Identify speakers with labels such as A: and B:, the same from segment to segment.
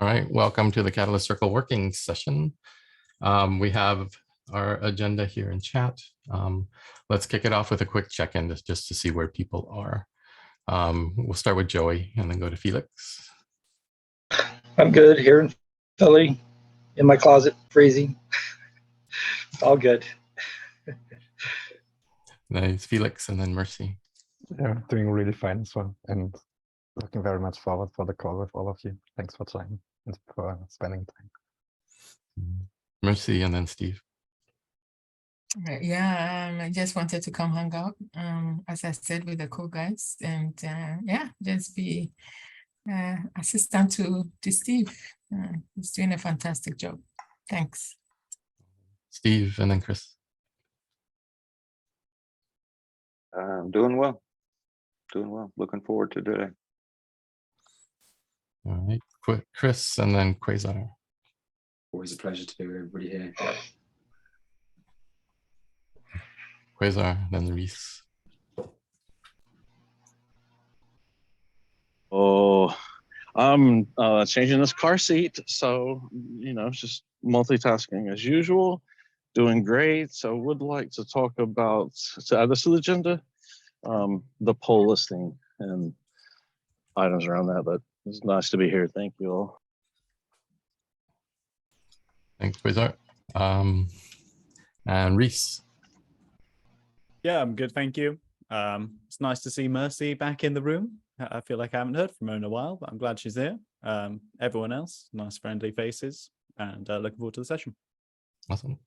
A: All right, welcome to the Catalyst Circle working session. We have our agenda here in chat. Let's kick it off with a quick check-in just to see where people are. We'll start with Joey and then go to Felix.
B: I'm good here in Philly, in my closet, freezing. It's all good.
A: Nice, Felix, and then Mercy.
C: Yeah, doing really fine as well, and looking very much forward for the call with all of you. Thanks for joining and for spending time.
A: Mercy, and then Steve.
D: Yeah, I just wanted to come hang out, as I said, with the cool guys, and yeah, just be assistant to Steve. He's doing a fantastic job. Thanks.
A: Steve, and then Chris.
E: Doing well. Looking forward to today.
A: All right, Chris, and then Quasar.
F: Always a pleasure to be with everybody here.
A: Quasar, then Reese.
G: Oh, I'm changing this car seat, so just multitasking as usual. Doing great. So would like to talk about, to add this to the agenda, the poll listing and items around that, but it's nice to be here. Thank you all.
A: Thanks, Quasar. And Reese.
H: Yeah, I'm good, thank you. It's nice to see Mercy back in the room. I feel like I haven't heard from her in a while, but I'm glad she's here. Everyone else, nice friendly faces, and looking forward to the session.
A: Awesome.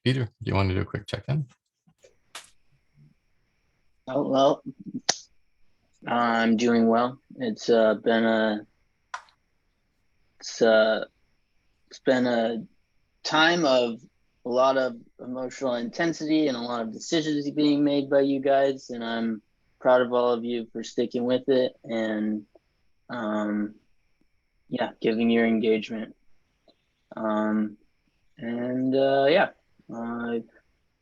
A: Peter, do you want to do a quick check-in?
I: Oh, well, I'm doing well. It's been a time of a lot of emotional intensity and a lot of decisions being made by you guys, and I'm proud of all of you for sticking with it and yeah, giving your engagement. Yeah,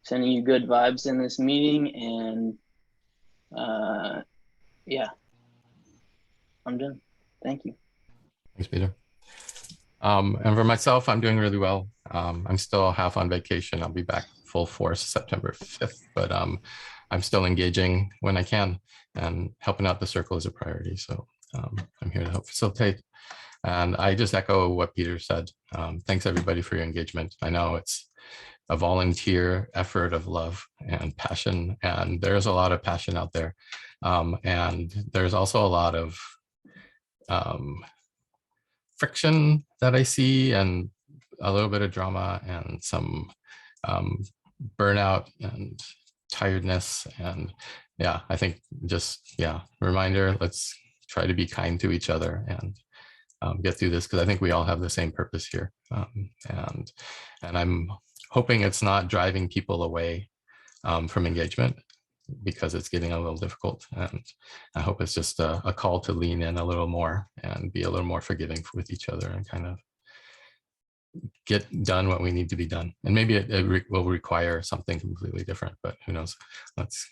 I: sending you good vibes in this meeting, and yeah, I'm done. Thank you.
A: Thanks, Peter. And for myself, I'm doing really well. I'm still half on vacation. I'll be back full force September 5th, but I'm still engaging when I can, and helping out the circle is a priority. So I'm here to help facilitate. And I just echo what Peter said. Thanks everybody for your engagement. I know it's a volunteer effort of love and passion, and there's a lot of passion out there. And there's also a lot of friction that I see, and a little bit of drama, and some burnout and tiredness. And yeah, I think just, reminder, let's try to be kind to each other and get through this, because I think we all have the same purpose here. And I'm hoping it's not driving people away from engagement, because it's getting a little difficult. And I hope it's just a call to lean in a little more and be a little more forgiving with each other, and kind of get done what we need to be done. And maybe it will require something completely different, but who knows? Let's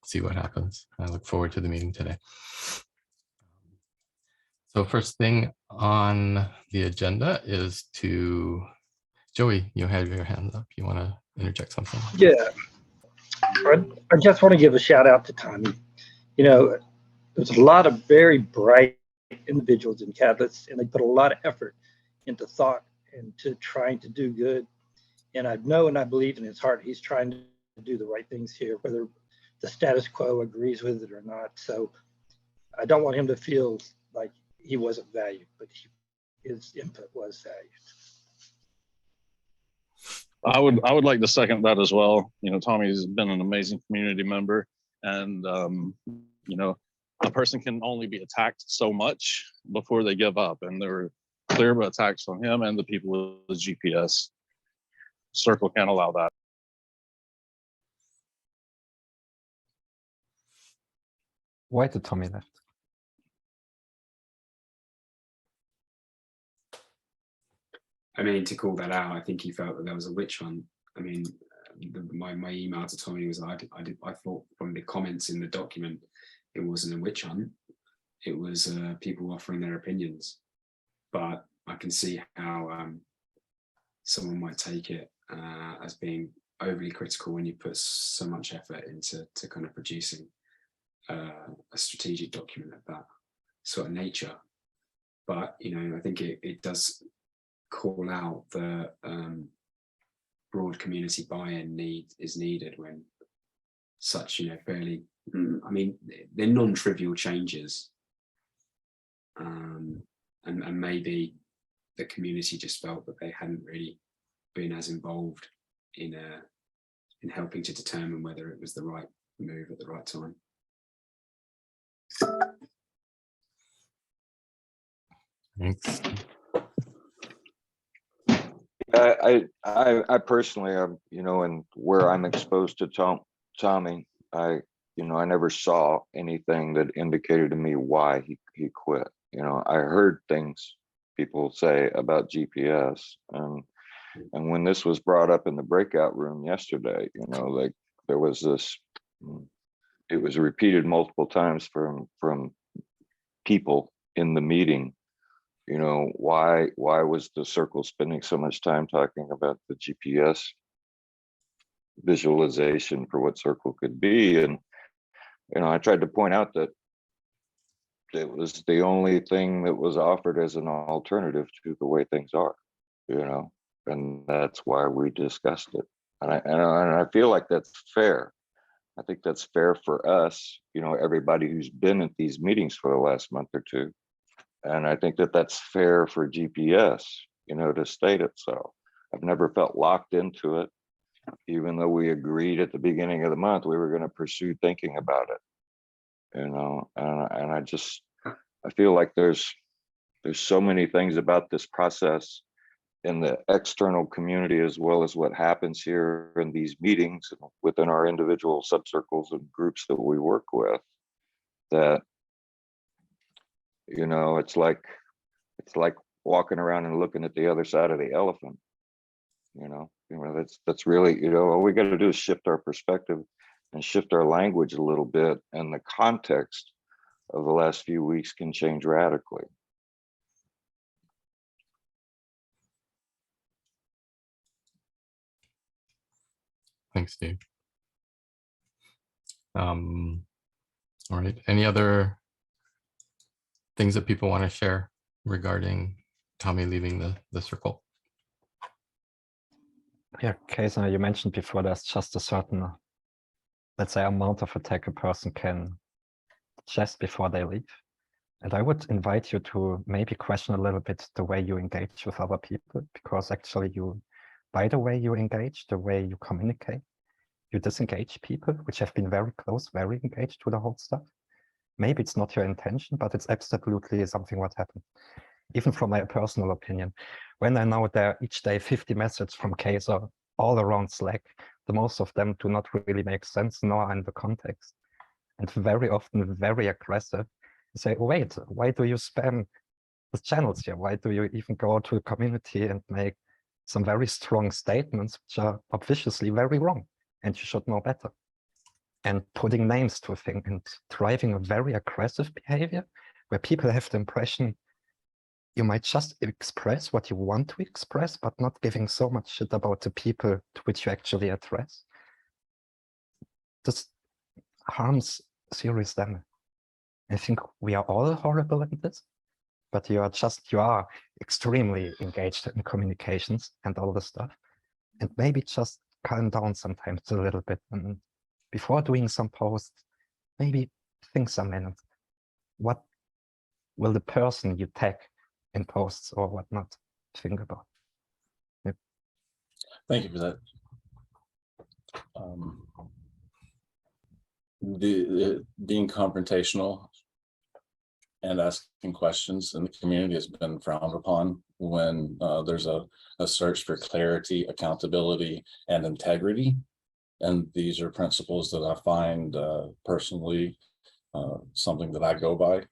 A: see what happens. I look forward to the meeting today. So first thing on the agenda is to, Joey, you have your hands up. You want to interject something?
B: Yeah, I just want to give a shout out to Tomi. There's a lot of very bright individuals in Catalyst, and they put a lot of effort into thought and to trying to do good. And I know and I believe in his heart he's trying to do the right things here, whether the status quo agrees with it or not. So I don't want him to feel like he wasn't valued, but his input was valued.
G: I would like to second that as well. Tommy's been an amazing community member, and a person can only be attacked so much before they give up, and there were clear attacks on him and the people with the GPS. Circle can't allow that.
C: Why did Tomi left?
F: I mean, to call that out, I think he felt that there was a witch hunt. I mean, my email to Tomi was I thought from the comments in the document, it wasn't a witch hunt. It was people offering their opinions. But I can see how someone might take it as being overly critical when you put so much effort into kind of producing a strategic document of that sort of nature. But I think it does call out the broad community buy-in is needed when such fairly, I mean, they're non-trivial changes, and maybe the community just felt that they hadn't really been as involved in helping to determine whether it was the right move at the right time.
A: Thanks.
E: I personally, and where I'm exposed to Tomi, I never saw anything that indicated to me why he quit. I heard things people say about GPS, and when this was brought up in the breakout room yesterday, like there was this, it was repeated multiple times from people in the meeting. Why was the circle spending so much time talking about the GPS visualization for what circle could be? And I tried to point out that it was the only thing that was offered as an alternative to the way things are, and that's why we discussed it. And I feel like that's fair. I think that's fair for us, everybody who's been at these meetings for the last month or two. And I think that that's fair for GPS, to state it so. I've never felt locked into it, even though we agreed at the beginning of the month we were going to pursue thinking about it. And I feel like there's so many things about this process in the external community, as well as what happens here in these meetings within our individual subcircles and groups that we work with, that it's like walking around and looking at the other side of the elephant. That's really, all we got to do is shift our perspective and shift our language a little bit, and the context of the last few weeks can change radically.
A: Thanks, Steve. All right. Any other things that people want to share regarding Tomi leaving the circle?
C: Yeah, Kaysa, you mentioned before there's just a certain, let's say, amount of attack a person can just before they leave. And I would invite you to maybe question a little bit the way you engage with other people, because actually by the way you engage, the way you communicate, you disengage people which have been very close, very engaged to the whole stuff. Maybe it's not your intention, but it's absolutely something what happened. Even from my personal opinion, when I know there each day 50 messages from Kaysa all around Slack, the most of them do not really make sense, nor in the context. And very often very aggressive. You say, wait, why do you spam the channels here? Why do you even go to the community and make some very strong statements which are obviously very wrong, and you should know better? And putting names to a thing and driving a very aggressive behavior where people have the impression you might just express what you want to express, but not giving so much shit about the people to which you actually address. This harms serious damage. I think we are all horrible at this, but you are extremely engaged in communications and all this stuff. And maybe just calm down sometimes a little bit. And before doing some posts, maybe think some minutes. What will the person you tag in posts or whatnot think about? Yep.
J: Thank you for that. Being confrontational and asking questions in the community has been frowned upon when there's a search for clarity, accountability, and integrity. And these are principles that I find personally something that I go by.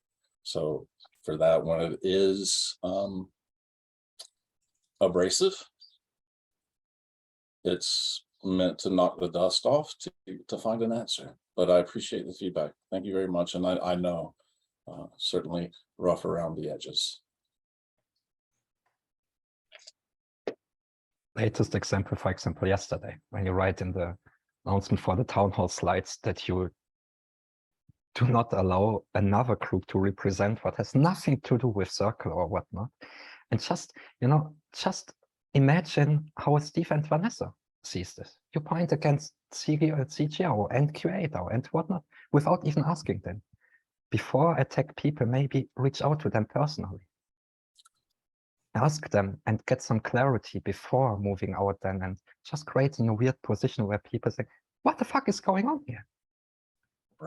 J: So for that, when it is abrasive, it's meant to knock the dust off to find an answer. But I appreciate the feedback. Thank you very much. And I know certainly rough around the edges.
C: latest example, for example, yesterday, when you write in the announcement for the town hall slides that you do not allow another group to represent what has nothing to do with circle or whatnot. And just, just imagine how Steve and Vanessa sees this. You point against CGO and QA and whatnot without even asking them. Before attack people, maybe reach out to them personally. Ask them and get some clarity before moving out then, and just creating a weird position where people say, what the fuck is going on here?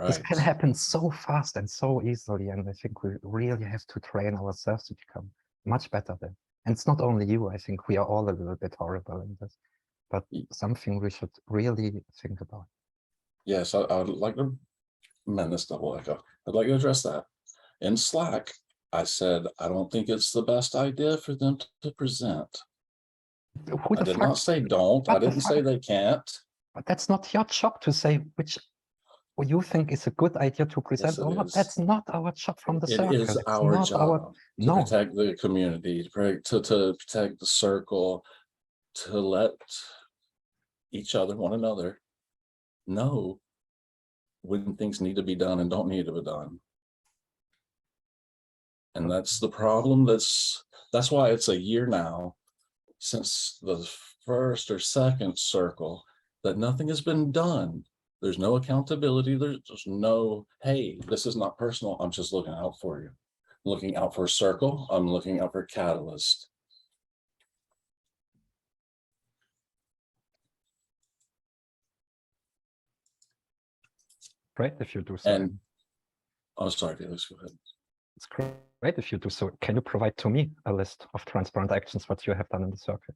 C: This can happen so fast and so easily, and I think we really have to train ourselves to become much better then. And it's not only you, I think we are all a little bit horrible in this, but something we should really think about.
J: Yes, I would like to amend this double echo. I'd like to address that. In Slack, I said, I don't think it's the best idea for them to present. I did not say don't. I didn't say they can't.
C: But that's not your job to say which you think is a good idea to present
J: Yes,
C: or not. That's not our job from the circle.
J: It is
C: it's
J: our
C: not
J: job to
C: no.
J: protect the community, to protect the circle, to let each other, one another, know when things need to be done and don't need to be done. And that's the problem. That's why it's a year now since the first or second circle that nothing has been done. There's no accountability. There's no, hey, this is not personal. I'm just looking out for you. I'm looking out for circle. I'm looking out for catalyst.
C: Great if you do so.
J: And oh, sorry, Felix, go ahead.
C: It's great if you do so. Can you provide to me a list of transparent actions what you have done in the circle?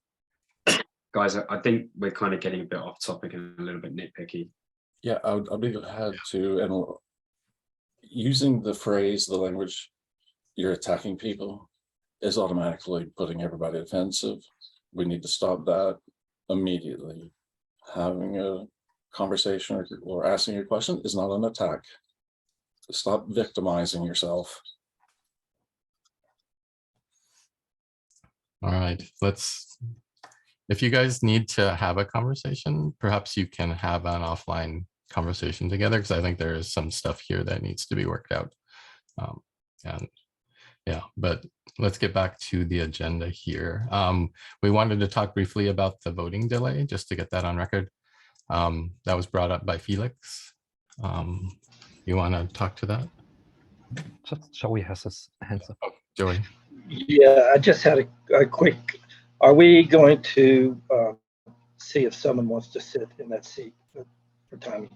F: Guys, I think we're kind of getting a bit off topic and a little bit nitpicky.
J: Yeah, I'll be glad to. And using the phrase, the language, you're attacking people is automatically putting everybody defensive. We need to stop that immediately. Having a conversation or asking a question is not an attack. Stop victimizing yourself.
A: All right, if you guys need to have a conversation, perhaps you can have an offline conversation together, because I think there is some stuff here that needs to be worked out. And yeah, but let's get back to the agenda here. We wanted to talk briefly about the voting delay, just to get that on record. That was brought up by Felix. You want to talk to that?
C: Just Joey has his hands up.
A: Oh, Joey.
B: Yeah, I just had a quick, are we going to see if someone wants to sit in that seat for Tomi?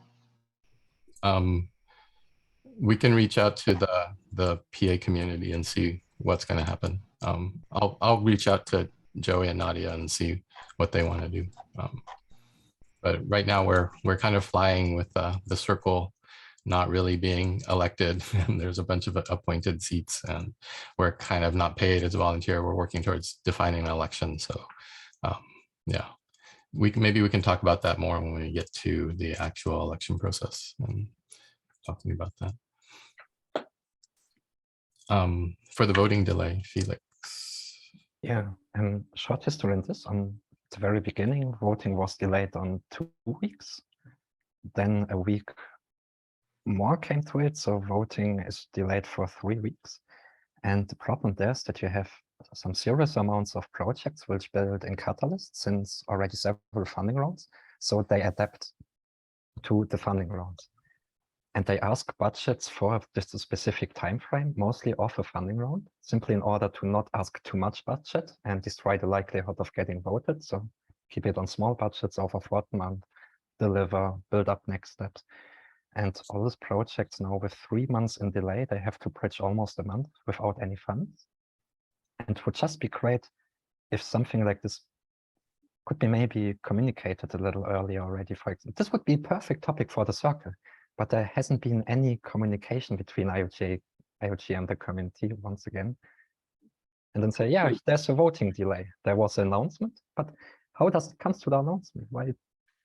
A: We can reach out to the PA community and see what's going to happen. I'll reach out to Joey and Nadia and see what they want to do. But right now we're kind of flying with the circle not really being elected, and there's a bunch of appointed seats, and we're kind of not paid as a volunteer. We're working towards defining an election. So yeah, maybe we can talk about that more when we get to the actual election process and talking about that. For the voting delay, Felix.
C: Yeah, and short history in this. On the very beginning, voting was delayed on 2 weeks. Then a week more came to it, so voting is delayed for 3 weeks. And the problem there is that you have some serious amounts of projects which build in Catalyst since already several funding rounds, so they adapt to the funding rounds. And they ask budgets for just a specific time frame, mostly off a funding round, simply in order to not ask too much budget and destroy the likelihood of getting voted. So keep it on small budgets over 4 months, deliver, build up next steps. And all these projects now with 3 months in delay, they have to bridge almost a month without any funds. And it would just be great if something like this could be maybe communicated a little earlier already. For example, this would be a perfect topic for the circle, but there hasn't been any communication between IOG and the community once again. And then say, yeah, there's a voting delay. There was an announcement, but how does it come to the announcement? Why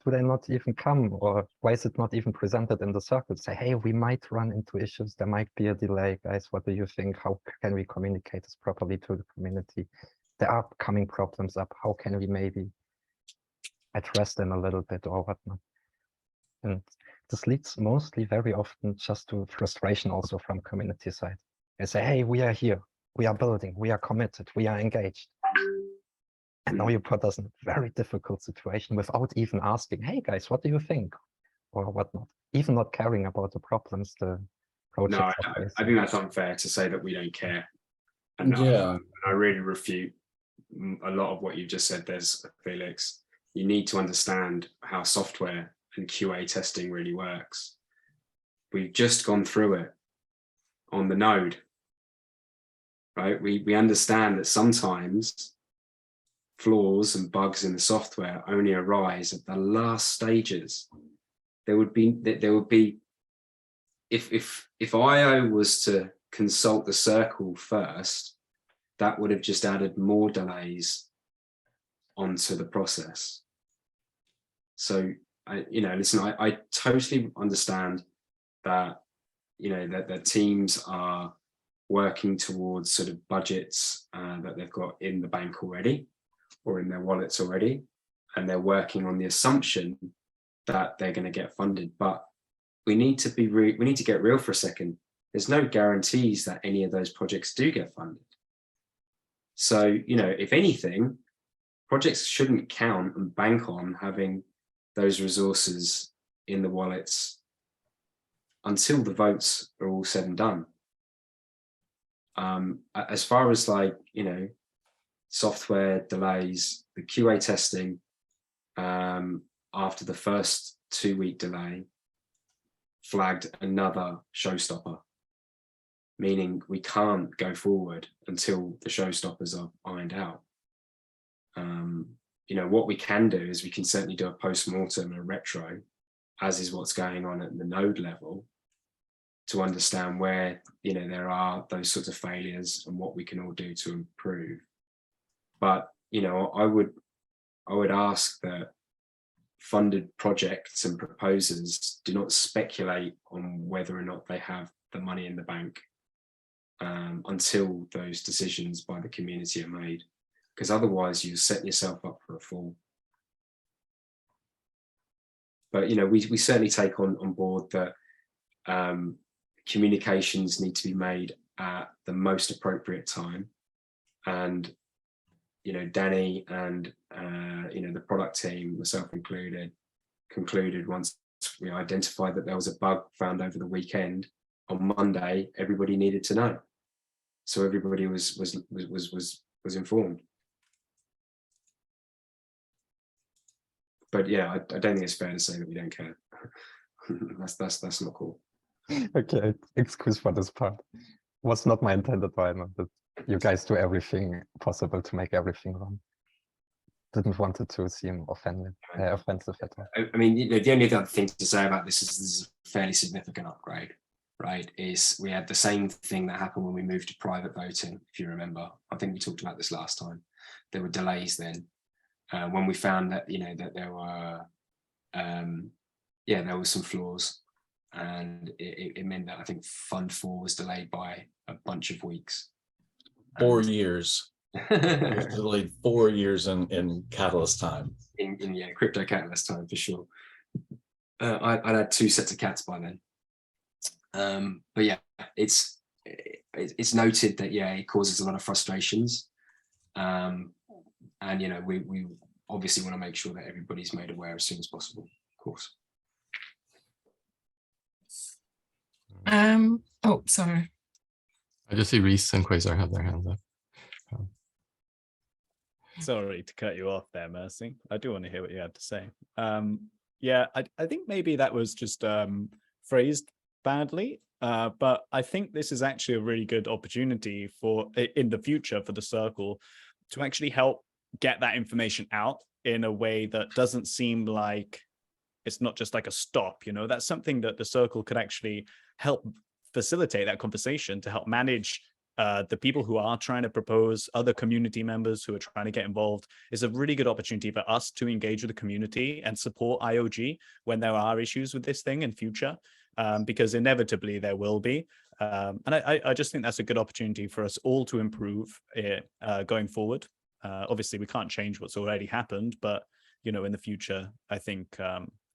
C: do they not even come, or why is it not even presented in the circle? Say, hey, we might run into issues. There might be a delay, guys. What do you think? How can we communicate this properly to the community? There are coming problems up. How can we maybe I'd rest in a little bit or whatnot. And this leads mostly very often just to frustration also from community side. They say, hey, we are here, we are building, we are committed, we are engaged. And now you put us in a very difficult situation without even asking, hey guys, what do you think? Or whatnot. Even not caring about the problems the project.
F: No, I think that's unfair to say that we don't care. And
J: Yeah.
F: I really refute a lot of what you've just said. There's Felix. You need to understand how software and QA testing really works. We've just gone through it on the node, right? We understand that sometimes flaws and bugs in the software only arise at the last stages. There would be if IO was to consult the circle first, that would have just added more delays onto the process. So I totally understand that, that the teams are working towards sort of budgets that they've got in the bank already or in their wallets already, and they're working on the assumption that they're going to get funded. But we need to get real for a second. There's no guarantees that any of those projects do get funded. So, if anything, projects shouldn't count and bank on having those resources in the wallets until the votes are all said and done. As far as software delays, the QA testing after the first 2-week delay flagged another showstopper, meaning we can't go forward until the showstoppers are ironed out. What we can do is we can certainly do a post-mortem and a retro, as is what's going on at the node level, to understand where there are those sorts of failures and what we can all do to improve. But I would ask that funded projects and proposers do not speculate on whether or not they have the money in the bank until those decisions by the community are made, because otherwise you set yourself up for a fall. But we certainly take on board that communications need to be made at the most appropriate time, and Danny and the product team, myself included, concluded once we identified that there was a bug found over the weekend. On Monday, everybody needed to know, so everybody was informed. But yeah, I don't think it's fair to say that we don't care. that's not cool.
C: Okay, excuse for this part. Was not my intended, I know that you guys do everything possible to make everything run. Didn't want it to seem offensive at all.
F: I mean, the only other thing to say about this is a fairly significant upgrade, right? Is we had the same thing that happened when we moved to private voting, if you remember. I think we talked about this last time. There were delays then. When we found that, that there were, there was some flaws, and it meant that I think Fund 4 was delayed by a bunch of weeks.
J: 4 years. It was delayed 4 years in Catalyst time.
F: In crypto Catalyst time, for sure. I'd had 2 sets of cats by then. But yeah, it's noted that it causes a lot of frustrations. And we obviously want to make sure that everybody's made aware as soon as possible, of course.
D: Oh, sorry.
A: I just see Reese and Quasar have their hands up.
H: Sorry to cut you off there, Mercy. I do want to hear what you had to say. Yeah, I think maybe that was just phrased badly, but I think this is actually a really good opportunity in the future for the circle to actually help get that information out in a way that doesn't seem like it's not just like a stop. That's something that the circle could actually help facilitate, that conversation, to help manage the people who are trying to propose, other community members who are trying to get involved. Is a really good opportunity for us to engage with the community and support IOG when there are issues with this thing in future, because inevitably there will be. And I just think that's a good opportunity for us all to improve it going forward. Obviously, we can't change what's already happened, but you know, in the future, I think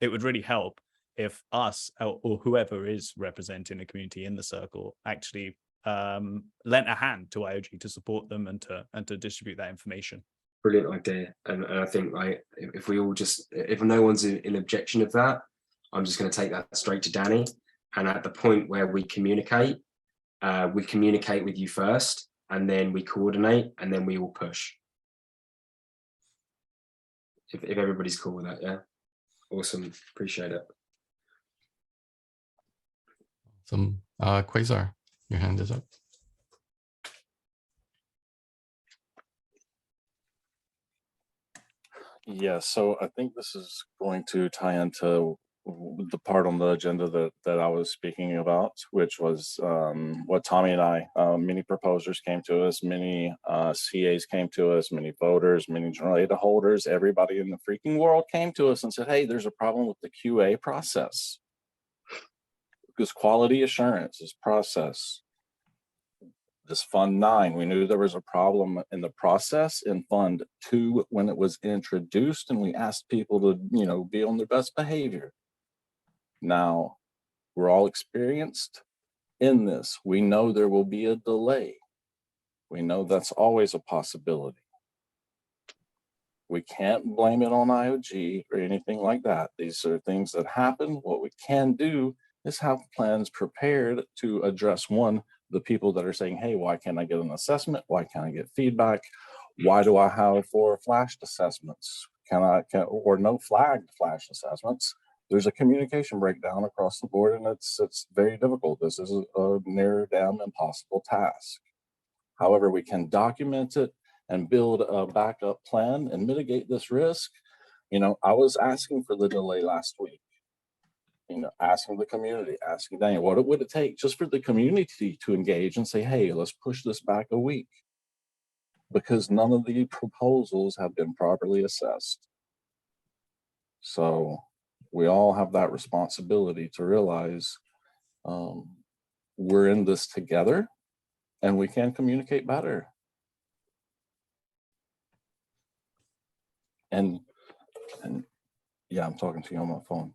H: it would really help if us or whoever is representing the community in the circle actually lent a hand to IOG to support them and to distribute that information.
K: Brilliant idea. And I think like if we all just, if no one's in objection of that, I'm just going to take that straight to Danny. And at the point where we communicate with you first, and then we coordinate, and then we all push. If everybody's cool with that, yeah. Awesome, appreciate it.
A: Some Quasar, your hand is up.
J: Yeah, so I think this is going to tie into the part on the agenda that I was speaking about, which was what Tommy and I, many proposers came to us, many CAs came to us, many voters, many data holders, everybody in the freaking world came to us and said, hey, there's a problem with the QA process. Because quality assurance is process. This Fund 9, we knew there was a problem in the process in Fund 2 when it was introduced, and we asked people to, you know, be on their best behavior. Now, we're all experienced in this. We know there will be a delay. We know that's always a possibility. We can't blame it on IOG or anything like that. These are things that happen. What we can do is have plans prepared to address, one, the people that are saying, hey, why can't I get an assessment? Why can't I get feedback? Why do I have 4 flashed assessments? Or no flagged flash assessments? There's a communication breakdown across the board, and it's very difficult. This is a near damn impossible task. However, we can document it and build a backup plan and mitigate this risk. You know, I was asking for the delay last week. You know, asking the community, asking Daniel, what would it take just for the community to engage and say, hey, let's push this back a week? Because none of the proposals have been properly assessed. So we all have that responsibility to realize we're in this together and we can communicate better. And yeah, I'm talking to you on my phone.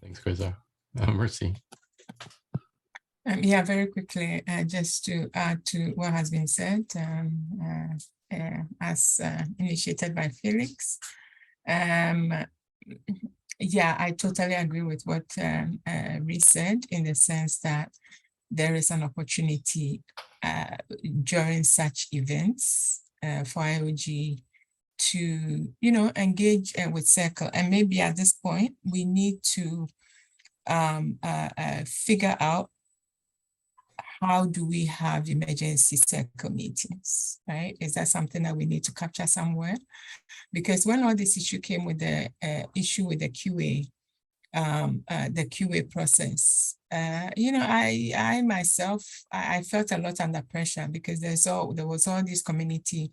A: Thanks, Quasar. Mercy.
D: Yeah, very quickly, just to add to what has been said, as initiated by Felix. Yeah, I totally agree with what Reese said, in the sense that there is an opportunity during such events for IOG to, you know, engage with Circle. And maybe at this point, we need to figure out how do we have emergency Circle meetings, right? Is that something that we need to capture somewhere? Because when all this issue came with the issue with the QA process, you know, I myself, I felt a lot under pressure, because there was all these community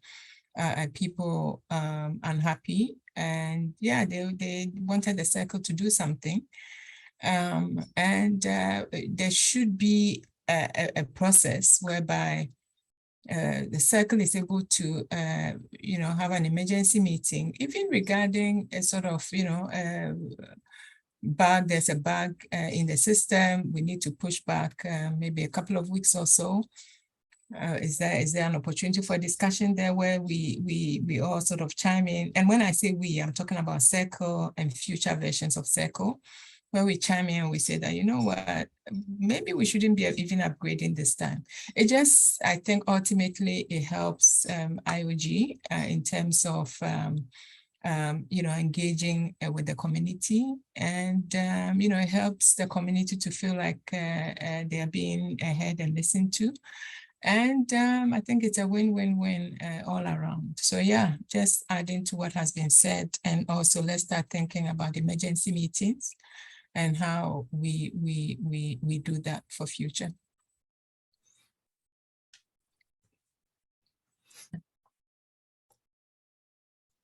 D: people unhappy, and yeah, they wanted the Circle to do something. And there should be a process whereby the Circle is able to, you know, have an emergency meeting, even regarding a sort of, you know, bug. There's a bug in the system. We need to push back maybe a couple of weeks or so. Is there an opportunity for discussion there where we all sort of chime in? And when I say we, I'm talking about Circle and future versions of Circle, where we chime in and we say that, you know what, maybe we shouldn't be even upgrading this time. It just, I think ultimately it helps IOG in terms of, you know, engaging with the community, and, you know, it helps the community to feel like they are being heard and listened to. And I think it's a win-win-win all around. So yeah, just adding to what has been said, and also let's start thinking about emergency meetings and how we do that for future.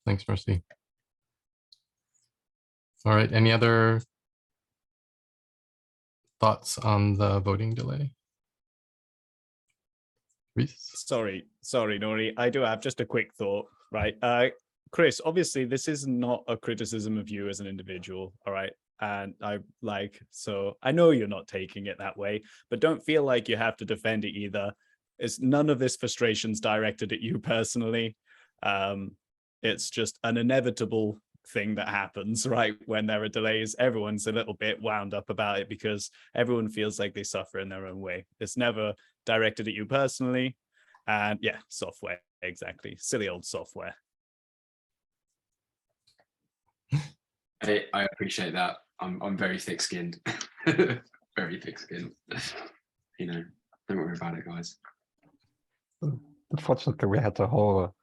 A: Thanks, Mercy. All right, any other thoughts on the voting delay? Reese?
H: Sorry, Nori. I do have just a quick thought, right? Chris, obviously this is not a criticism of you as an individual, all right? And so I know you're not taking it that way, but don't feel like you have to defend it either. It's none of this frustration's directed at you personally. It's just an inevitable thing that happens, right? When there are delays, everyone's a little bit wound up about it because everyone feels like they suffer in their own way. It's never directed at you personally. And yeah, software, exactly. Silly old software.
K: I appreciate that. I'm very thick-skinned. Very thick-skinned. You know, don't worry about it, guys.
C: Unfortunately, we had a whole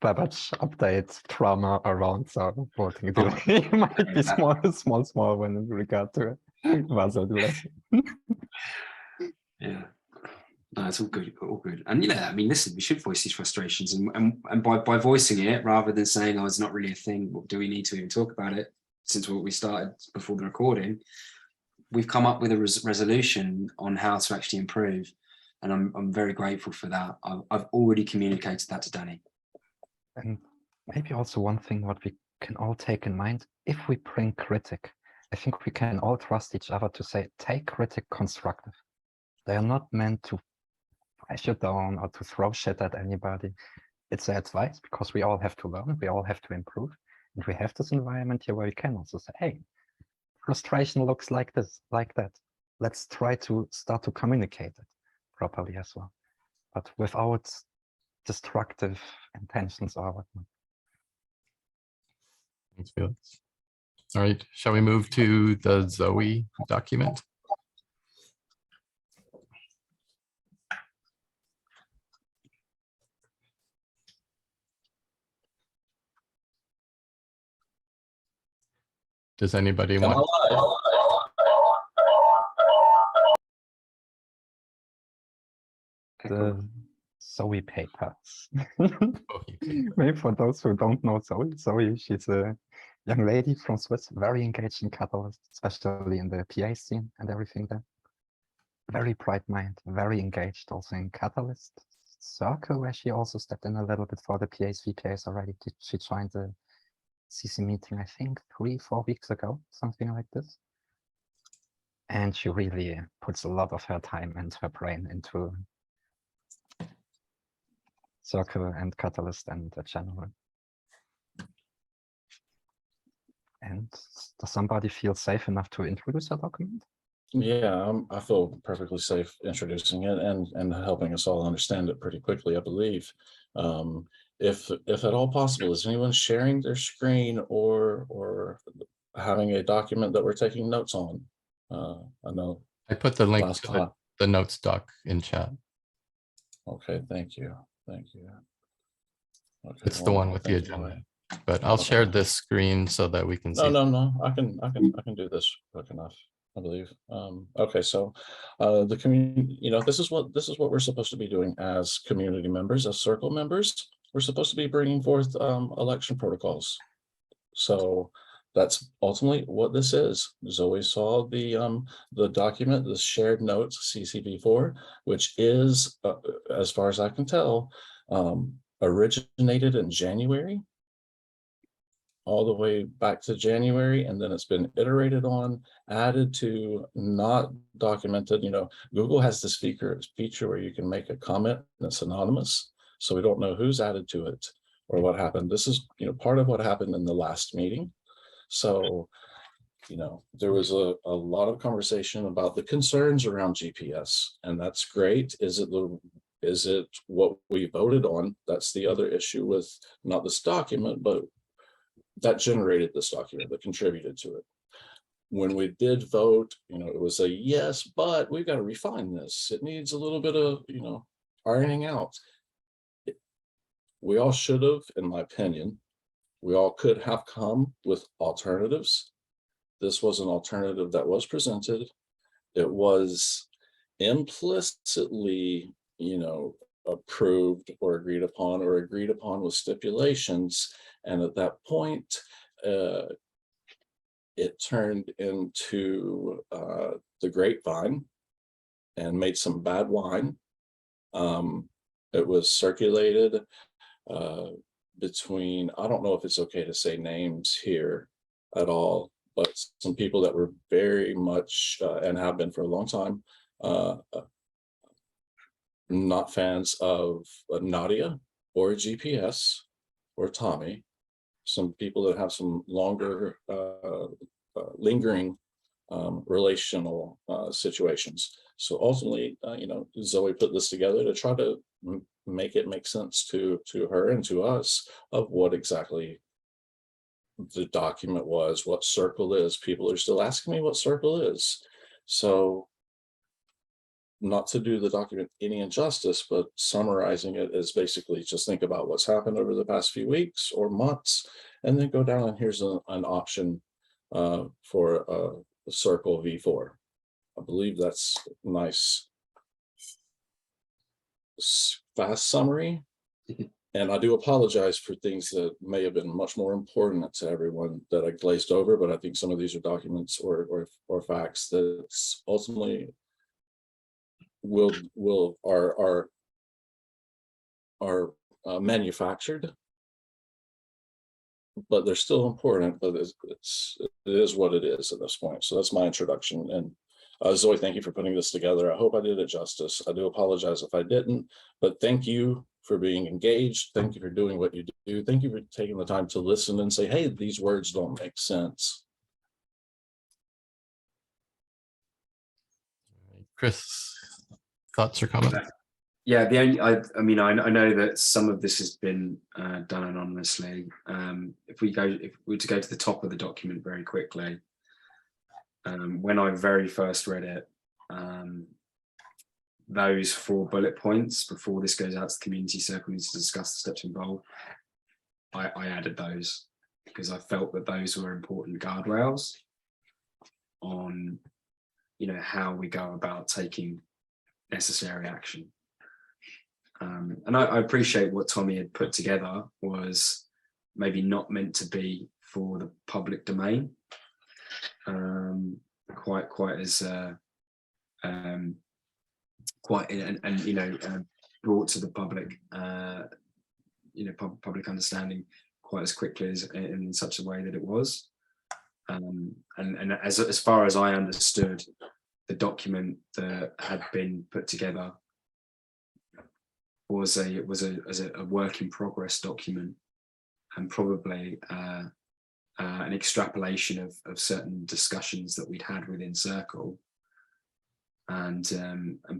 C: Babbage update drama around so voting delay. It might be small when in regard to Vaso delay.
K: Yeah. No, it's all good, all good. And I mean, listen, we should voice these frustrations, and by voicing it rather than saying, "Oh, it's not really a thing. Do we need to even talk about it?" Since we started before the recording, we've come up with a resolution on how to actually improve, and I'm very grateful for that. I've already communicated that to Danny.
C: And maybe also one thing what we can all take in mind, if we bring critic, I think we can all trust each other to say, take critic constructive. They are not meant to pressure down or to throw shit at anybody. It's their advice because we all have to learn, we all have to improve. And we have this environment here where we can also say, hey, frustration looks like this, like that. Let's try to start to communicate it properly as well, but without destructive intentions or whatnot.
A: Thanks, Felix. All right, shall we move to the Zoe document? Does anybody want?
C: The Zoe papers. Maybe for those who don't know Zoe, she's a young lady from Swiss, very engaged in Catalyst, especially in the PA scene and everything there. Very bright mind, very engaged also in Catalyst circle, where she also stepped in a little bit for the PAs, VPAs already. She joined the CC meeting, I think 3-4 weeks ago, something like this. And she really puts a lot of her time and her brain into Circle and Catalyst and the channel. And does somebody feel safe enough to introduce a document?
J: Yeah, I feel perfectly safe introducing it and helping us all understand it pretty quickly, I believe. If at all possible, is anyone sharing their screen or having a document that we're taking notes on? I know
A: I put the link to the notes doc in chat.
J: Okay, thank you. Thank you. Okay,
A: it's the one with the agenda, but I'll share this screen so that we can see.
J: No, I can do this quick enough, I believe. Okay, so the community, this is what we're supposed to be doing as community members, as circle members. We're supposed to be bringing forth election protocols. So that's ultimately what this is. Zoe saw the document, the shared notes CCv4, which is, as far as I can tell, originated in January, all the way back to January, and then it's been iterated on, added to, not documented. Google has this feature where you can make a comment that's anonymous, so we don't know who's added to it or what happened. This is part of what happened in the last meeting. So there was a lot of conversation about the concerns around GPS, and that's great. Is it what we voted on? That's the other issue with not this document, but that generated this document, that contributed to it. When we did vote, it was a yes, but we've got to refine this. It needs a little bit of, ironing out. We all should have, in my opinion, we all could have come with alternatives. This was an alternative that was presented. It was implicitly, approved or agreed upon with stipulations. And at that point, it turned into the grapevine and made some bad wine. It was circulated between, I don't know if it's okay to say names here at all, but some people that were very much and have been for a long time not fans of Nadia or GPS or Tomi. Some people that have some longer lingering relational situations. So ultimately, you know, Zoe put this together to try to make it make sense to her and to us of what exactly the document was, what circle is. People are still asking me what circle is. So not to do the document any injustice, but summarizing it is basically just think about what's happened over the past few weeks or months, and then go down and here's an option for a circle V4. I believe that's a nice fast summary. And I do apologize for things that may have been much more important to everyone that I glazed over, but I think some of these are documents or facts that ultimately are manufactured, but they're still important. But it is what it is at this point. So that's my introduction. And Zoe, thank you for putting this together. I hope I did it justice. I do apologize if I didn't, but thank you for being engaged. Thank you for doing what you do. Thank you for taking the time to listen and say, hey, these words don't make sense.
A: Chris, thoughts or comments?
K: Yeah, the only I mean I know that some of this has been done anonymously. If we were to go to the top of the document very quickly, when I very first read it, those 4 bullet points before this goes out to the community circle to discuss the steps involved, I added those because I felt that those were important guardrails on, you know, how we go about taking necessary action. And I appreciate what Tomi had put together was maybe not meant to be for the public domain, quite as quite and you know brought to the public, you know, public understanding quite as quickly as in such a way that it was. And as far as I understood, the document that had been put together was a work in progress document, and probably an extrapolation of certain discussions that we'd had within Circle, and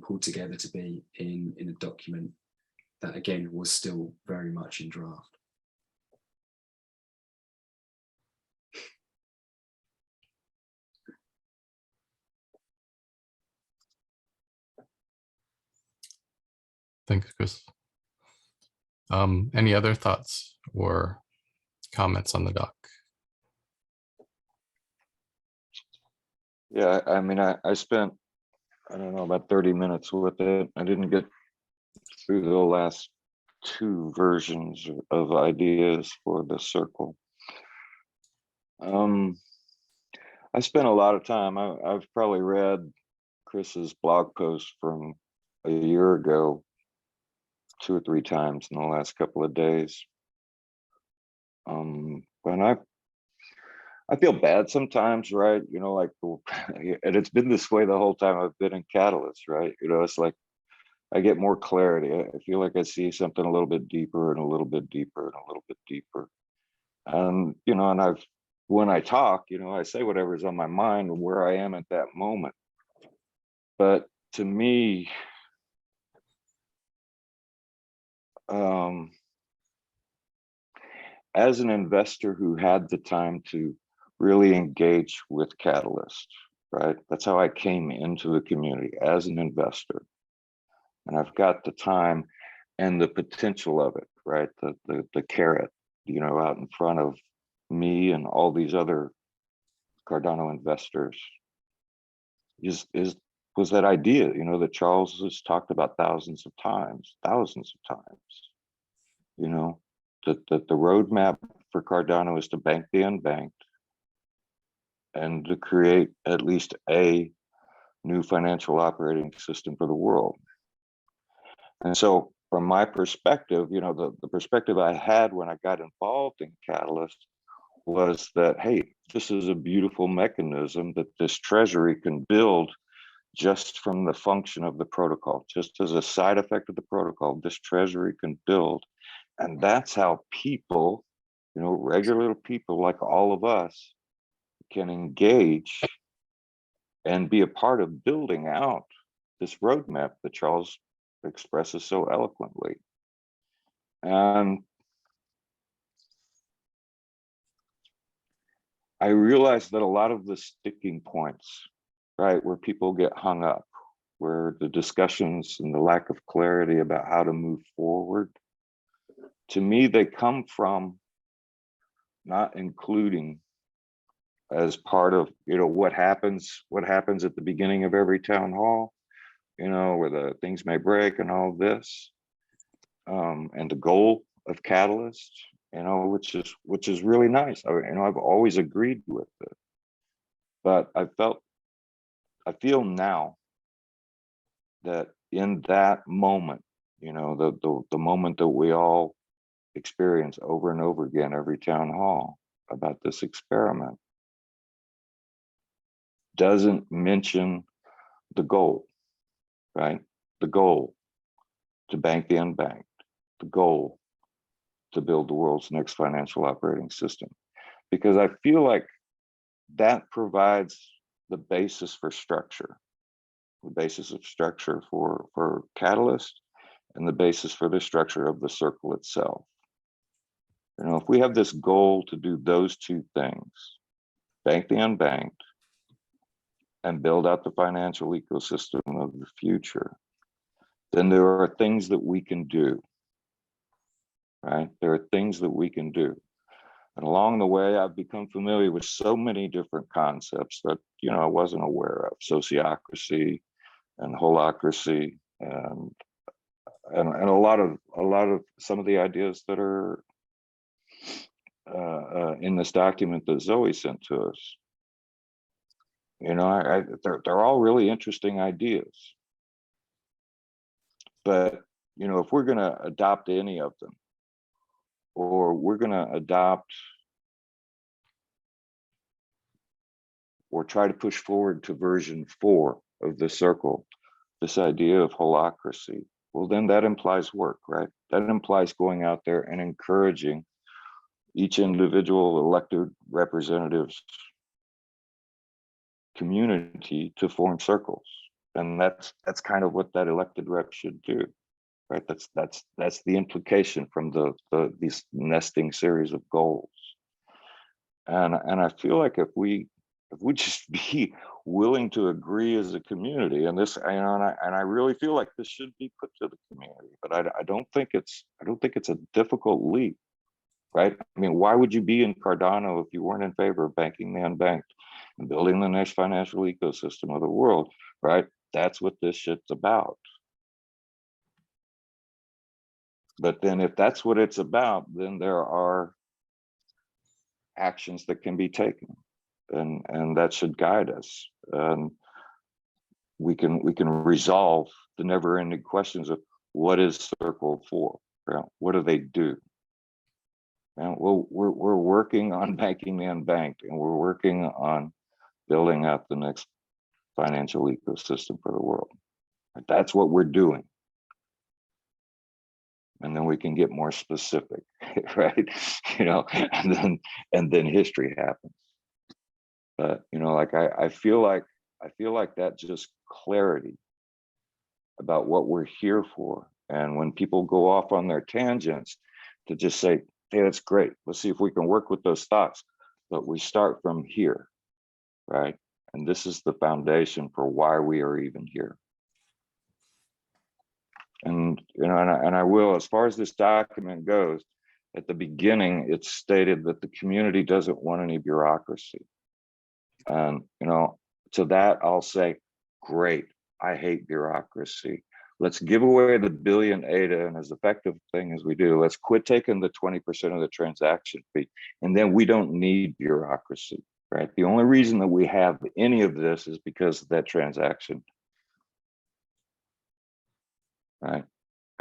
K: pulled together to be in a document that again was still very much in draft.
A: Thanks, Chris. Any other thoughts or comments on the doc?
E: Yeah, I mean, I spent, I don't know, about 30 minutes with it. I didn't get through the last 2 versions of ideas for the circle. I spent a lot of time. I've probably read Chris's blog post from a year ago 2 or 3 times in the last couple of days. When I feel bad sometimes, right? You know, like, and it's been this way the whole time I've been in Catalyst, right? You know, it's like I get more clarity. I feel like I see something a little bit deeper and a little bit deeper and a little bit deeper. And, you know, and when I talk, you know, I say whatever's on my mind and where I am at that moment. But to me, as an investor who had the time to really engage with Catalyst, right? That's how I came into the community, as an investor. And I've got the time and the potential of it, right? The carrot, you know, out in front of me and all these other Cardano investors was that idea, you know, that Charles has talked about thousands of times, you know, that the roadmap for Cardano is to bank the unbanked and to create at least a new financial operating system for the world. And so from my perspective, you know, the perspective I had when I got involved in Catalyst was that, hey, this is a beautiful mechanism that this treasury can build just from the function of the protocol, just as a side effect of the protocol, this treasury can build. And that's how people, you know, regular people like all of us can engage and be a part of building out this roadmap that Charles expresses so eloquently. And I realized that a lot of the sticking points, right, where people get hung up, where the discussions and the lack of clarity about how to move forward, to me, they come from not including as part of, you know, what happens at the beginning of every town hall, you know, where the things may break and all this, and the goal of Catalyst, you know, which is really nice. You know, I've always agreed with it, but I feel now that in that moment, you know, the moment that we all experience over and over again every town hall about this experiment, doesn't mention the goal, right? The goal to bank the unbanked, the goal to build the world's next financial operating system. Because I feel like that provides the basis for structure, the basis of structure for Catalyst, and the basis for the structure of the circle itself. You know, if we have this goal to do those two things, bank the unbanked and build out the financial ecosystem of the future, then there are things that we can do, right? There are things that we can do. And along the way, I've become familiar with so many different concepts that, you know, I wasn't aware of: sociocracy and holacracy, and a lot of some of the ideas that are in this document that Zoe sent to us. You know, they're all really interesting ideas. But, you know, if we're going to adopt any of them, or we're going to adopt or try to push forward to version 4 of the circle, this idea of holacracy, well, then that implies work, right? That implies going out there and encouraging each individual elected representative's community to form circles. And that's kind of what that elected rep should do, right? That's the implication from these nesting series of goals. And I feel like if we just be willing to agree as a community, and this, and I really feel like this should be put to the community, but I don't think it's a difficult leap, right? I mean, why would you be in Cardano if you weren't in favor of banking the unbanked and building the next financial ecosystem of the world, right? That's what this shit's about. But then if that's what it's about, then there are actions that can be taken, and that should guide us. And we can resolve the never-ending questions of what is Circle for? Right? What do they do? And well, we're working on banking the unbanked, and we're working on building out the next financial ecosystem for the world. That's what we're doing. And then we can get more specific, right? You know, and then history happens. But, you know, like I feel like that just clarity about what we're here for. And when people go off on their tangents, to just say, hey, that's great. Let's see if we can work with those thoughts. But we start from here, right? And this is the foundation for why we are even here. And, you know, and I will, as far as this document goes, at the beginning, it's stated that the community doesn't want any bureaucracy. And, you know, to that, I'll say, great, I hate bureaucracy. Let's give away the billion ADA, and as effective thing as we do, let's quit taking the 20% of the transaction fee. And then we don't need bureaucracy, right? The only reason that we have any of this is because of that transaction, right?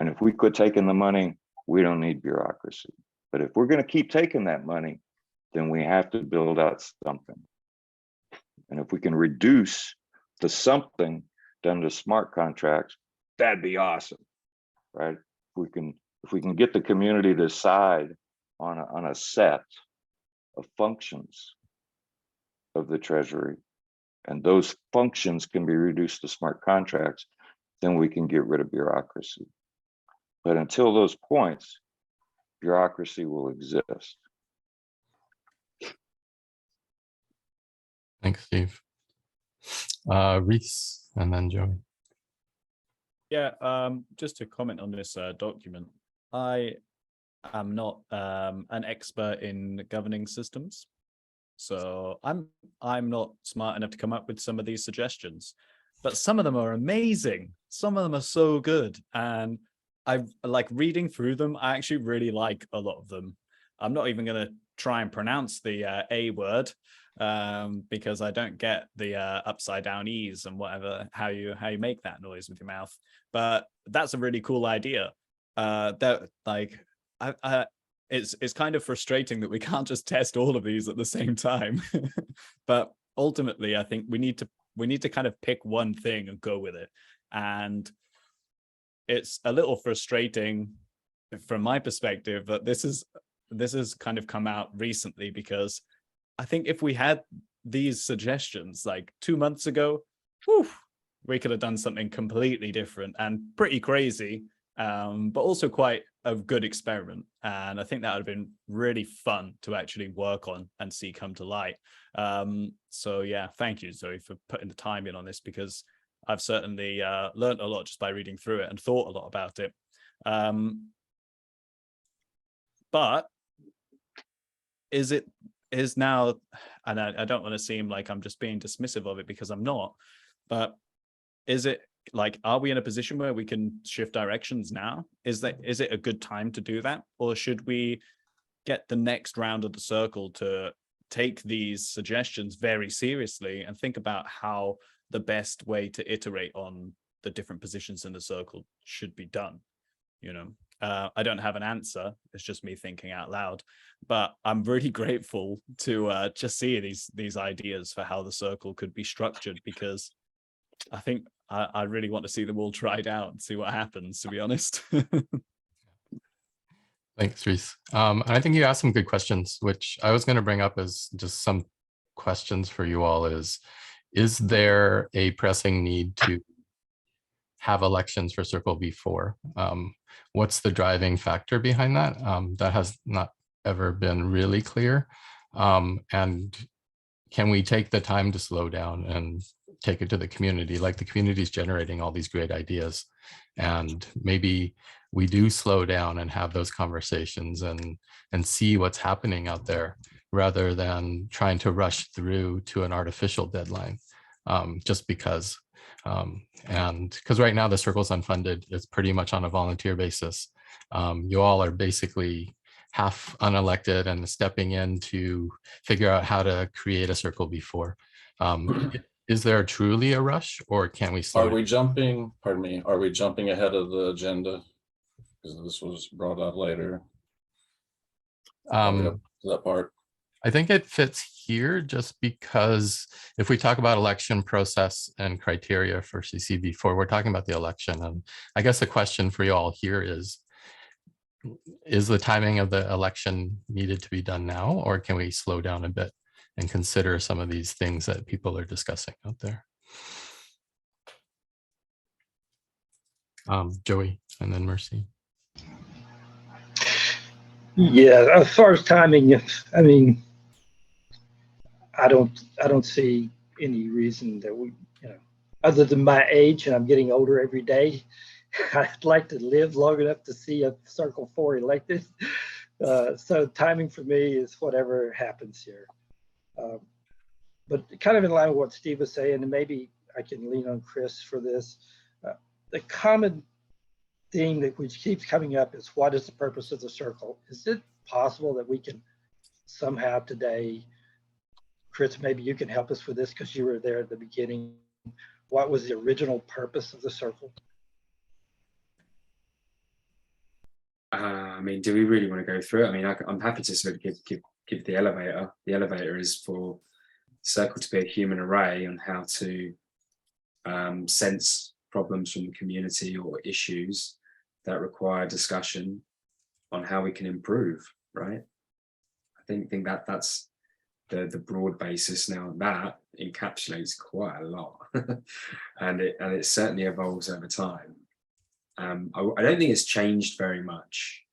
E: And if we quit taking the money, we don't need bureaucracy. But if we're going to keep taking that money, then we have to build out something. And if we can reduce the something down to smart contracts, that'd be awesome, right? If we can get the community to decide on a set of functions of the Treasury, and those functions can be reduced to smart contracts, then we can get rid of bureaucracy. But until those points, bureaucracy will exist.
A: Thanks, Steve. Reese, and then Joey.
H: Yeah, just to comment on this document, I am not an expert in governing systems, so I'm not smart enough to come up with some of these suggestions, but some of them are amazing. Some of them are so good, and I like reading through them. I actually really like a lot of them. I'm not even going to try and pronounce the A word because I don't get the upside down E's and whatever, how you make that noise with your mouth. But that's a really cool idea. That like it's kind of frustrating that we can't just test all of these at the same time. But ultimately, I think we need to kind of pick one thing and go with it. And it's a little frustrating from my perspective that this has kind of come out recently, because I think if we had these suggestions like 2 months ago, whew, we could have done something completely different and pretty crazy, but also quite a good experiment. And I think that would have been really fun to actually work on and see come to light. So yeah, thank you, Zoe, for putting the time in on this, because I've certainly learned a lot just by reading through it and thought a lot about it. But is now, and I don't want to seem like I'm just being dismissive of it, because I'm not, but is it like, are we in a position where we can shift directions now? Is it a good time to do that? Or should we get the next round of the circle to take these suggestions very seriously and think about how the best way to iterate on the different positions in the circle should be done? You know, I don't have an answer. It's just me thinking out loud, but I'm really grateful to just see these ideas for how the circle could be structured, because I think I really want to see them all tried out and see what happens, to be honest.
A: Thanks, Reese. I think you asked some good questions, which I was going to bring up as just some questions for you all. Is there a pressing need to have elections for Circle B4? What's the driving factor behind that? That has not ever been really clear. And can we take the time to slow down and take it to the community? Like, the community is generating all these great ideas, and maybe we do slow down and have those conversations and see what's happening out there, rather than trying to rush through to an artificial deadline just because. And because right now the circle's unfunded, it's pretty much on a volunteer basis. You all are basically half unelected and stepping in to figure out how to create a Circle before. Is there truly a rush, or can we slow
J: Are we
A: down?
J: jumping, pardon me, are we jumping ahead of the agenda? Because this was brought up later. Are we up to that part?
A: I think it fits here just because if we talk about election process and criteria for CCv4, we're talking about the election. And I guess the question for you all here is the timing of the election needed to be done now, or can we slow down a bit and consider some of these things that people are discussing out there? Joey, and then Mercy.
B: Yeah, as far as timing, I mean, I don't see any reason that we, other than my age, and I'm getting older every day, I'd like to live long enough to see a Circle 4 elected. So timing for me is whatever happens here. But kind of in line with what Steve was saying, and maybe I can lean on Chris for this. The common theme that which keeps coming up is, what is the purpose of the circle? Is it possible that we can somehow today, Chris, maybe you can help us with this because you were there at the beginning. What was the original purpose of the circle?
K: I mean, do we really want to go through it? I mean, I'm happy to sort of give the elevator. The elevator is for Circle to be a human array on how to sense problems from the community or issues that require discussion on how we can improve, right? I think that that's the broad basis. Now that encapsulates quite a lot, and it certainly evolves over time. I don't think it's changed very much.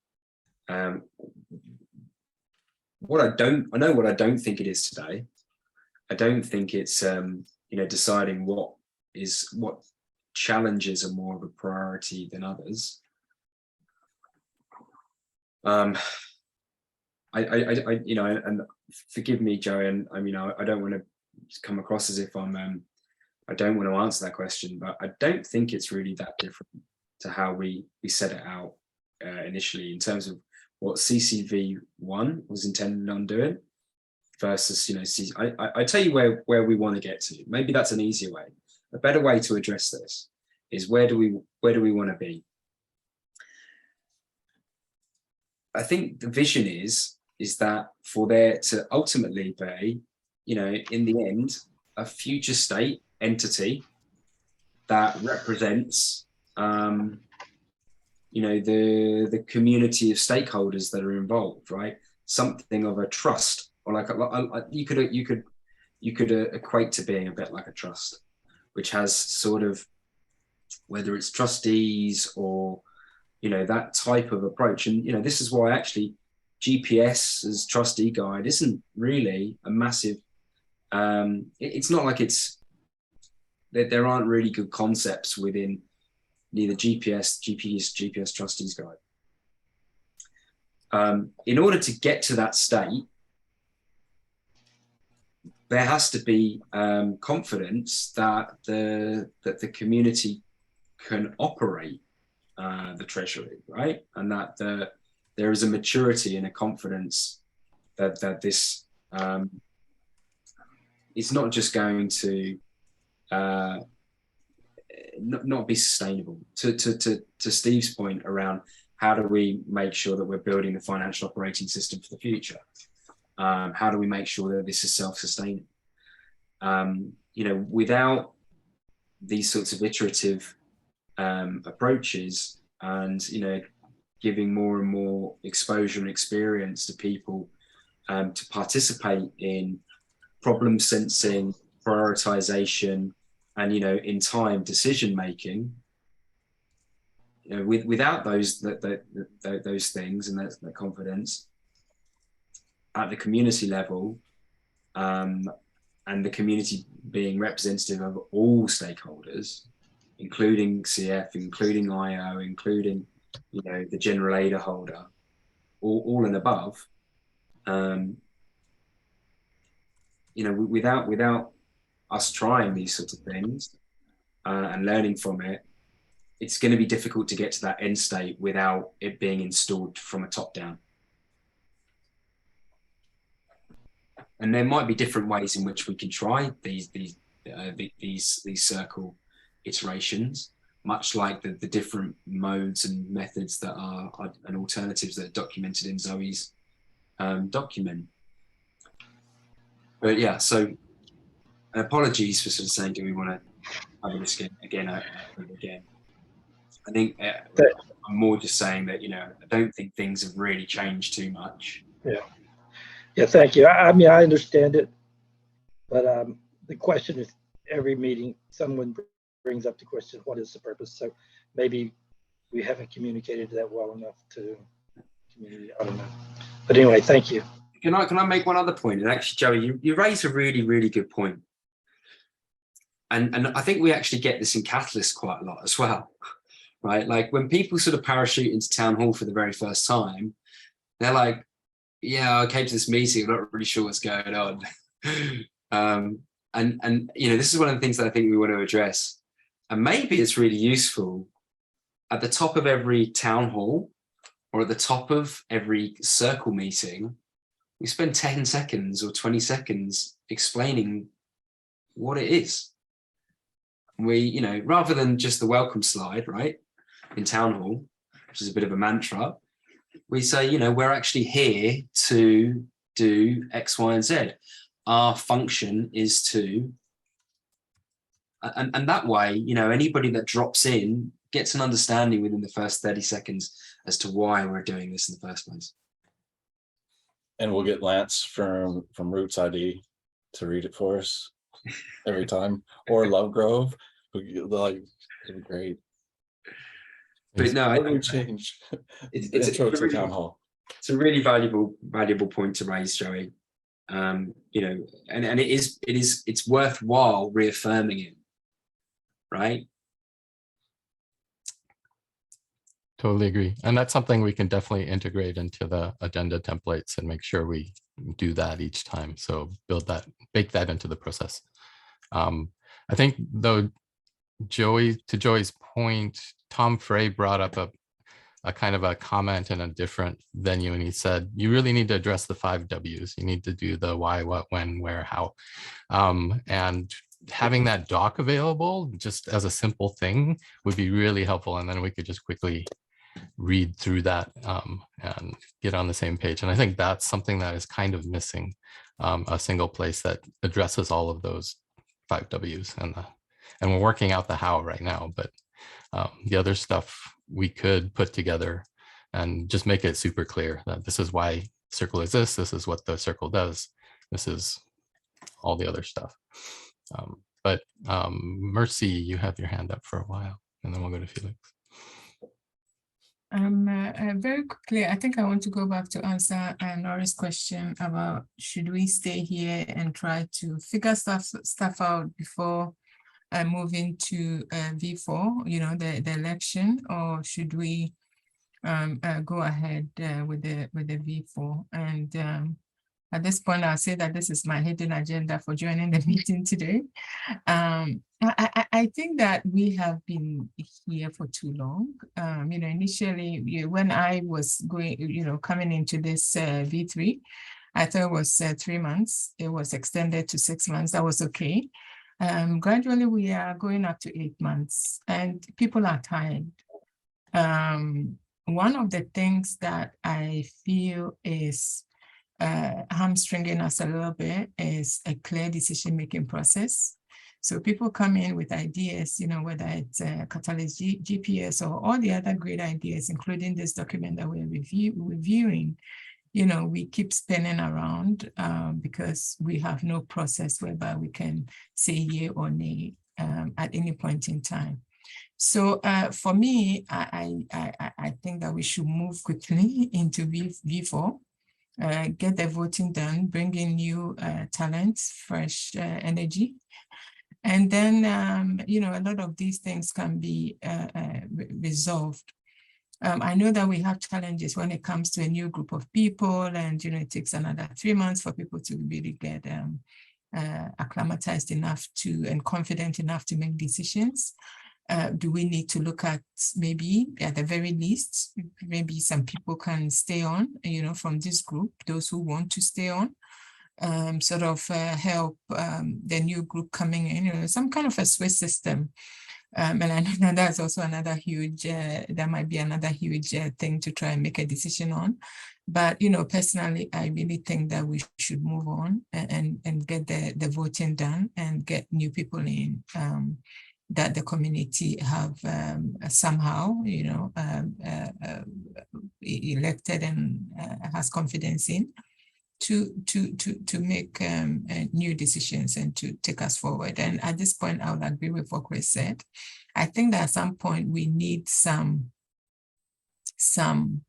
K: I know what I don't think it is today. I don't think it's deciding what challenges are more of a priority than others. I and forgive me, Joey, and I mean I don't want to come across as if I don't want to answer that question, but I don't think it's really that different to how we set it out initially in terms of what CCv1 was intended on doing versus, I tell you where we want to get to. Maybe that's an easier way. A better way to address this is where do we want to be? I think the vision is that for there to ultimately be, in the end, a future state entity that represents, the community of stakeholders that are involved, right? Something of a trust, or like you could equate to being a bit like a trust, which has sort of, whether it's trustees or that type of approach. And this is why actually GPS as trustee guide isn't really a massive it's not like it's that there aren't really good concepts within neither GPS trustees guide. In order to get to that state, there has to be confidence that the community can operate the treasury, right? And that there is a maturity and a confidence that this it's not just going to not be sustainable. To Steve's point around how do we make sure that we're building the financial operating system for the future? How do we make sure that this is self-sustaining? Without these sorts of iterative approaches and giving more and more exposure and experience to people to participate in problem sensing, prioritization, and in time decision making, without those things and that confidence at the community level, and the community being representative of all stakeholders, including CF, including IO, including the general aid holder, all and above, without us trying these sorts of things and learning from it, it's going to be difficult to get to that end state without it being installed from a top down. And there might be different ways in which we can try these circle iterations, much like the different modes and methods that are and alternatives that are documented in Zoe's document. But yeah, so apologies for sort of saying, do we want to have this again? I think I'm more just saying that, I don't think things have really changed too much.
B: Yeah, thank you. I mean, I understand it, but the question is, every meeting, someone brings up the question, what is the purpose? So maybe we haven't communicated that well enough to the community. I don't know. But anyway, thank you.
K: Can I make one other point? And actually, Joey, you raise a really, really good point. And I think we actually get this in Catalyst quite a lot as well, right? Like when people sort of parachute into town hall for the very first time, they're like, yeah, I came to this meeting, I'm not really sure what's going on. And this is one of the things that I think we want to address. And maybe it's really useful at the top of every town hall or at the top of every circle meeting, we spend 10 seconds or 20 seconds explaining what it is. We, rather than just the welcome slide, right, in town hall, which is a bit of a mantra, We say, you know, we're actually here to do X, Y, and Z. Our function is to, and that way, you know, anybody that drops in gets an understanding within the first 30 seconds as to why we're doing this in the first place.
J: And we'll get Lance from Roots ID to read it for us every time, or Lovegrove. Like, it'd be great.
K: But no,
J: What do we change?
K: It's
J: Intro
K: a
J: to
K: really,
J: town hall.
K: it's a really valuable point to raise, Joey. You know, and it's worthwhile reaffirming it, right?
A: Totally agree. And that's something we can definitely integrate into the agenda templates and make sure we do that each time. So bake that into the process. I think though, to Joey's point, Tom Frey brought up a kind of a comment in a different venue, and he said, you really need to address the 5 W's. You need to do the why, what, when, where, how. And having that doc available just as a simple thing would be really helpful. And then we could just quickly read through that and get on the same page. And I think that's something that is kind of missing, a single place that addresses all of those 5 W's. And we're working out the how right now, but the other stuff we could put together and just make it super clear that this is why circle exists. This is what the circle does. This is all the other stuff. But Mercy, you have your hand up for a while, and then we'll go to Felix.
D: Very quickly, I think I want to go back to answer Nori's question about should we stay here and try to figure stuff out before moving to V4, you know, the election, or should we go ahead with the V4? And at this point, I'll say that this is my hidden agenda for joining the meeting today. I think that we have been here for too long. You know, initially, when I was going, you know, coming into this V3, I thought it was 3 months. It was extended to 6 months. That was okay. Gradually, we are going up to 8 months, and people are tired. One of the things that I feel is hamstringing us a little bit is a clear decision-making process. So people come in with ideas, you know, whether it's Catalyst GPS or all the other great ideas, including this document that we're reviewing. You know, we keep spinning around because we have no process whereby we can say yay or nay at any point in time. So for me, I think that we should move quickly into V4. Get the voting done, bring in new talents, fresh energy. And then, you know, a lot of these things can be resolved. I know that we have challenges when it comes to a new group of people, and, you know, it takes another 3 months for people to really get acclimatized enough to and confident enough to make decisions. Do we need to look at maybe at the very least, maybe some people can stay on, you know, from this group, those who want to stay on, sort of help the new group coming in, you know, some kind of a Swiss system. And I know that's also another huge, that might be another huge thing to try and make a decision on. But, you know, personally, I really think that we should move on and get the voting done and get new people in. That the community have somehow, you know, elected and has confidence in to make new decisions and to take us forward. And at this point, I would agree with what Chris said. I think that at some point we need some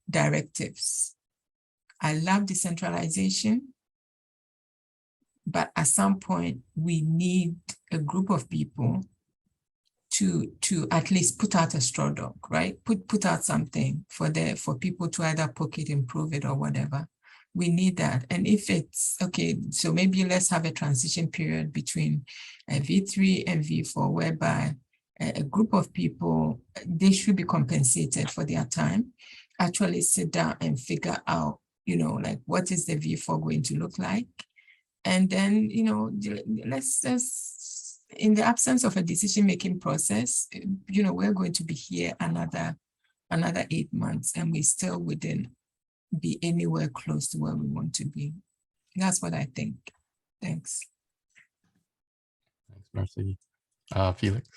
D: directives. I love decentralization, but at some point we need a group of people to at least put out a straw dog, right? Put out something for people to either poke it, improve it, or whatever. We need that. And if it's okay, so maybe let's have a transition period between V3 and V4, whereby a group of people, they should be compensated for their time, actually sit down and figure out, you know, like, what is the V4 going to look like? And then, you know, let's in the absence of a decision-making process, you know, we're going to be here another 8 months, and we're still within be anywhere close to where we want to be. That's what I think. Thanks.
A: Thanks, Mercy. Felix.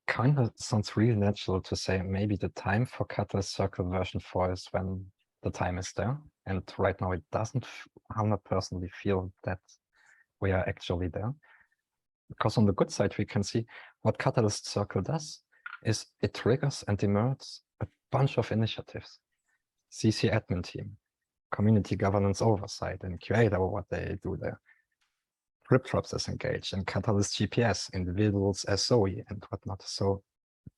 C: Kind of sounds really natural to say maybe the time for Catalyst Circle version 4 is when the time is there. And right now it doesn't 100% feel that we are actually there. Because on the good side, we can see what Catalyst Circle does is it triggers and emerges a bunch of initiatives. CC admin team, community governance oversight, and QA over what they do there. Riptrops is engaged, and Catalyst GPS, individuals as Zoe and whatnot. So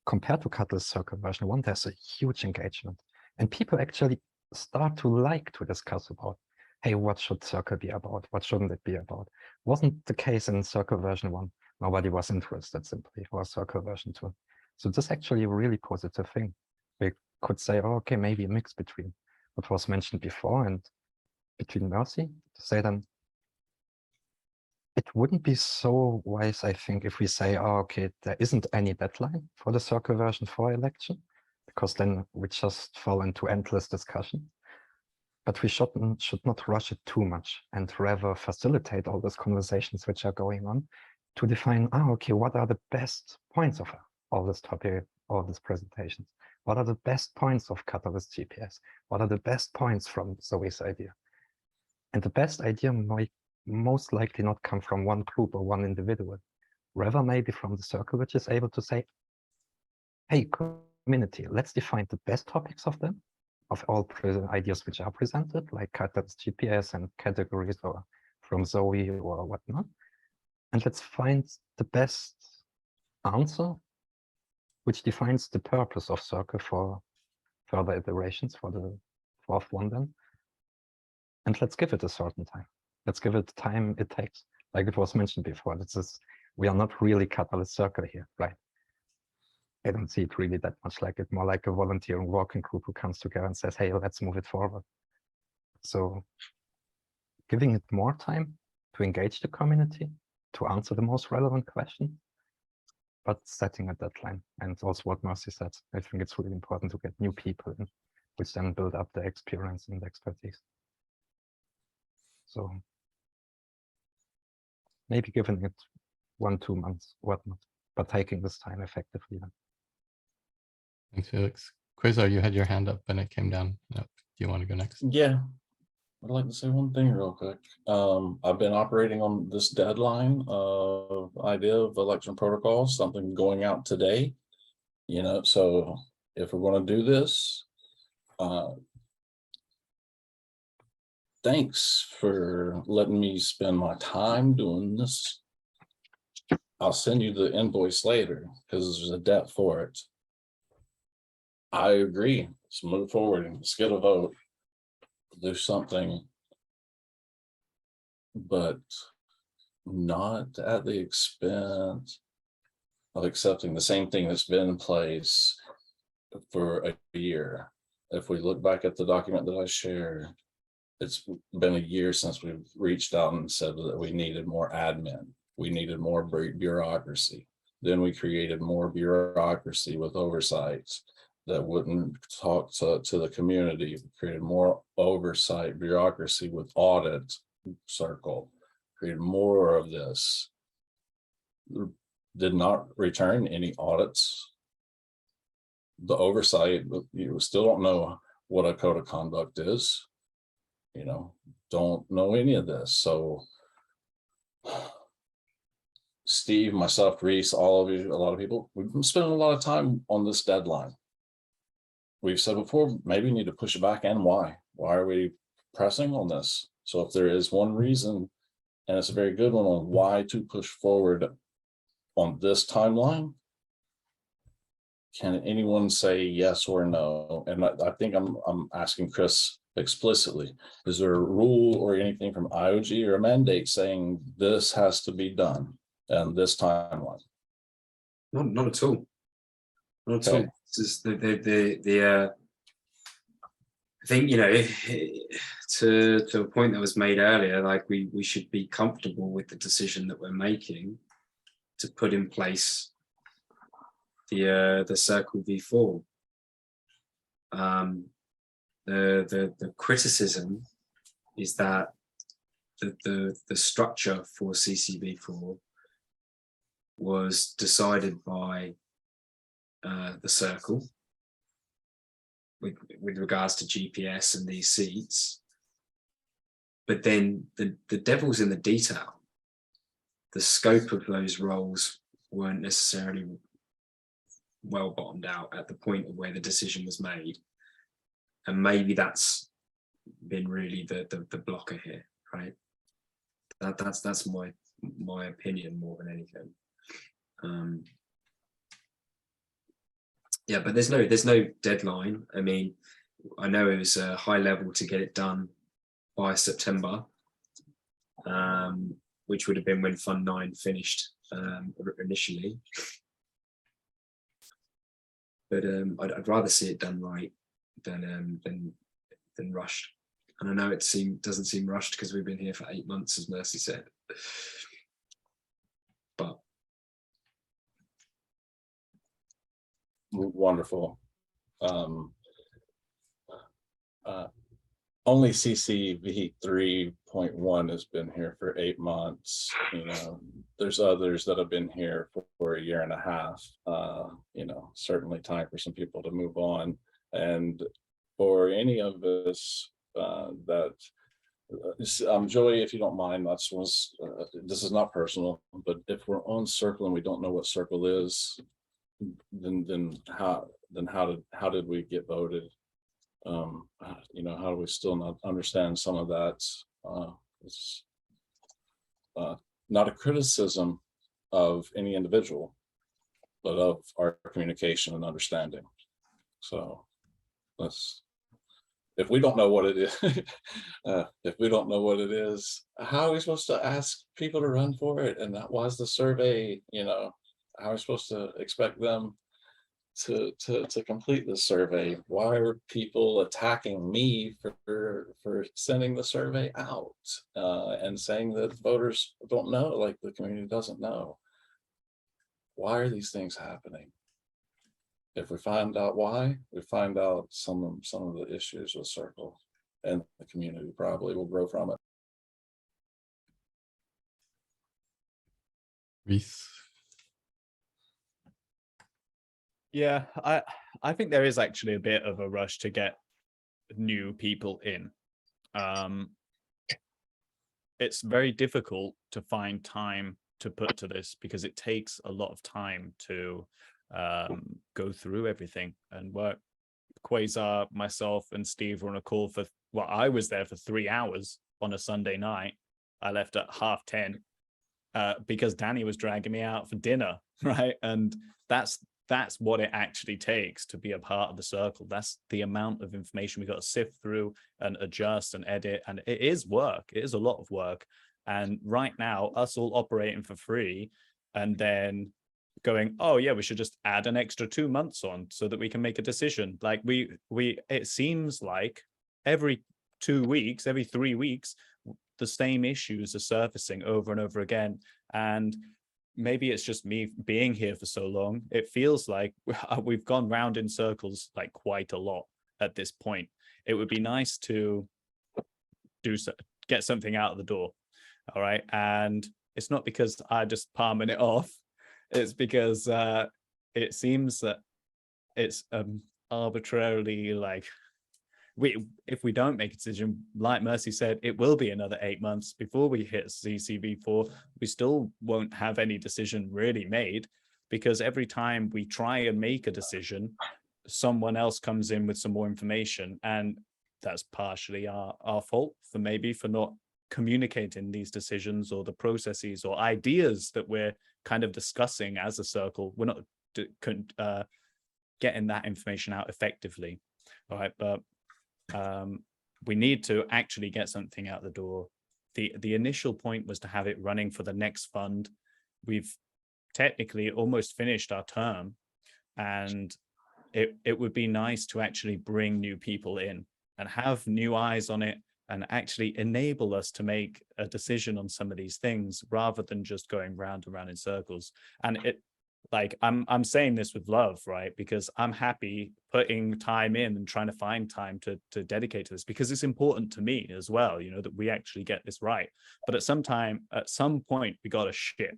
C: compared to Catalyst Circle version 1, there's a huge engagement. And people actually start to like to discuss about, hey, what should Circle be about? What shouldn't it be about? Wasn't the case in Circle version 1. Nobody was interested simply, or Circle version 2. So this is actually a really positive thing. We could say, oh, okay, maybe a mix between what was mentioned before and between Mercy, to say then, it wouldn't be so wise, I think, if we say, oh, okay, there isn't any deadline for the Circle version 4 election, because then we just fall into endless discussion. But we should not rush it too much and rather facilitate all those conversations which are going on to define, okay, what are the best points of all this topic, all these presentations? What are the best points of Catalyst GPS? What are the best points from Zoe's idea? And the best idea might most likely not come from one group or one individual, rather maybe from the circle, which is able to say, hey, community, let's define the best topics of them, of all ideas which are presented, like Catalyst GPS and categories or from Zoe or whatnot. And let's find the best answer, which defines the purpose of Circle for further iterations for the fourth one then. And let's give it a certain time. Let's give it the time it takes. Like it was mentioned before, we are not really Catalyst Circle here, right? I don't see it really that much like it, more like a volunteering working group who comes together and says, hey, let's move it forward. So giving it more time to engage the community, to answer the most relevant questions, but setting a deadline. And also what Mercy said, I think it's really important to get new people in, which then build up the experience and the expertise. So maybe giving it 1-2 months, whatnot, but taking this time effectively. Then.
A: Thanks, Felix. Quizzo, you had your hand up and it came down. Do you want to go next?
J: Yeah, I'd like to say one thing real quick. I've been operating on this deadline of idea of election protocols, something going out today. You know, so if we're going to do this, thanks for letting me spend my time doing this. I'll send you the invoice later because there's a debt for it. I agree. Let's move forward and let's get a vote. Do something, but not at the expense of accepting the same thing that's been in place for a year. If we look back at the document that I shared, it's been a year since we've reached out and said that we needed more admin. We needed more bureaucracy. Then we created more bureaucracy with oversights that wouldn't talk to the community. We created more oversight bureaucracy with audit circle, created more of this. Did not return any audits. The oversight, you still don't know what a code of conduct is. You know, don't know any of this. So Steve, myself, Reese, all of you, a lot of people, we've been spending a lot of time on this deadline. We've said before, maybe we need to push it back, and why? Why are we pressing on this? So if there is one reason, and it's a very good one on why to push forward on this timeline, can anyone say yes or no? And I think I'm asking Chris explicitly, is there a rule or anything from IOG or a mandate saying this has to be done and this timeline?
K: Not at all. Not at all. This is I think, you know, to a point that was made earlier, like we should be comfortable with the decision that we're making to put in place the Circle v4. The criticism is that the structure for CCv4 was decided by the circle with regards to GPS and these seats, but then the devil's in the detail. The scope of those roles weren't necessarily well bottomed out at the point of where the decision was made, and maybe that's been really the blocker here, right? That's my opinion more than anything. Yeah, but there's no deadline. I mean, I know it was a high level to get it done by September, which would have been when Fund 9 finished initially. But I'd rather see it done right than rushed. And I know it doesn't seem rushed because we've been here for 8 months, as Mercy said. But
J: wonderful. Only CCv 3.1 has been here for 8 months. You know, there's others that have been here for a year and a half. You know, certainly time for some people to move on. And for any of us that Joey, if you don't mind, this is not personal, but if we're on Circle and we don't know what Circle is, then how did we get voted? You know, how do we still not understand some of that? It's not a criticism of any individual, but of our communication and understanding. So if we don't know what it is, how are we supposed to ask people to run for it? And that was the survey, you know, how are we supposed to expect them to complete the survey? Why are people attacking me for sending the survey out and saying that voters don't know, like the community doesn't know? Why are these things happening? If we find out why, we find out some of the issues with Circle, and the community probably will grow from it.
A: Reese.
H: Yeah, I think there is actually a bit of a rush to get new people in. It's very difficult to find time to put to this because it takes a lot of time to go through everything and work. Quasar, myself, and Steve were on a call for, well, I was there for 3 hours on a Sunday night. I left at 10:30 because Danny was dragging me out for dinner, right? And that's what it actually takes to be a part of the Circle. That's the amount of information we got to sift through and adjust and edit. And it is work. It is a lot of work. And right now, us all operating for free and then going, oh yeah, we should just add an extra 2 months on so that we can make a decision. Like it seems like every 2 weeks, every 3 weeks, the same issues are surfacing over and over again. And maybe it's just me being here for so long. It feels like we've gone round in circles like quite a lot at this point. It would be nice to get something out of the door. All right. And it's not because I'm just palming it off. It's because it seems that it's arbitrarily like, if we don't make a decision, like Mercy said, it will be another 8 months before we hit CCv4. We still won't have any decision really made because every time we try and make a decision, someone else comes in with some more information, and that's partially our fault for not communicating these decisions or the processes or ideas that we're kind of discussing as a Circle. We're not getting that information out effectively. All right, but we need to actually get something out the door. The initial point was to have it running for the next fund. We've technically almost finished our term, and it would be nice to actually bring new people in and have new eyes on it and actually enable us to make a decision on some of these things rather than just going round and round in circles. And like I'm saying this with love, right? Because I'm happy putting time in and trying to find time to dedicate to this, because it's important to me as well, you know, that we actually get this right. But at some point, we got to ship,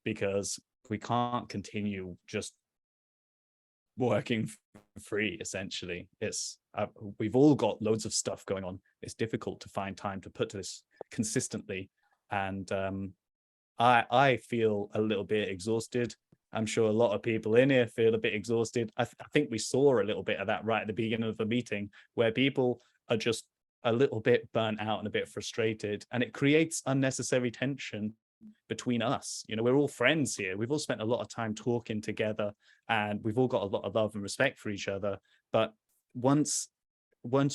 H: because we can't continue just working for free. Essentially, it's we've all got loads of stuff going on. It's difficult to find time to put to this consistently, and I feel a little bit exhausted. I'm sure a lot of people in here feel a bit exhausted. I think we saw a little bit of that right at the beginning of the meeting, where people are just a little bit burnt out and a bit frustrated, and it creates unnecessary tension between us. You know, we're all friends here. We've all spent a lot of time talking together, and we've all got a lot of love and respect for each other. But once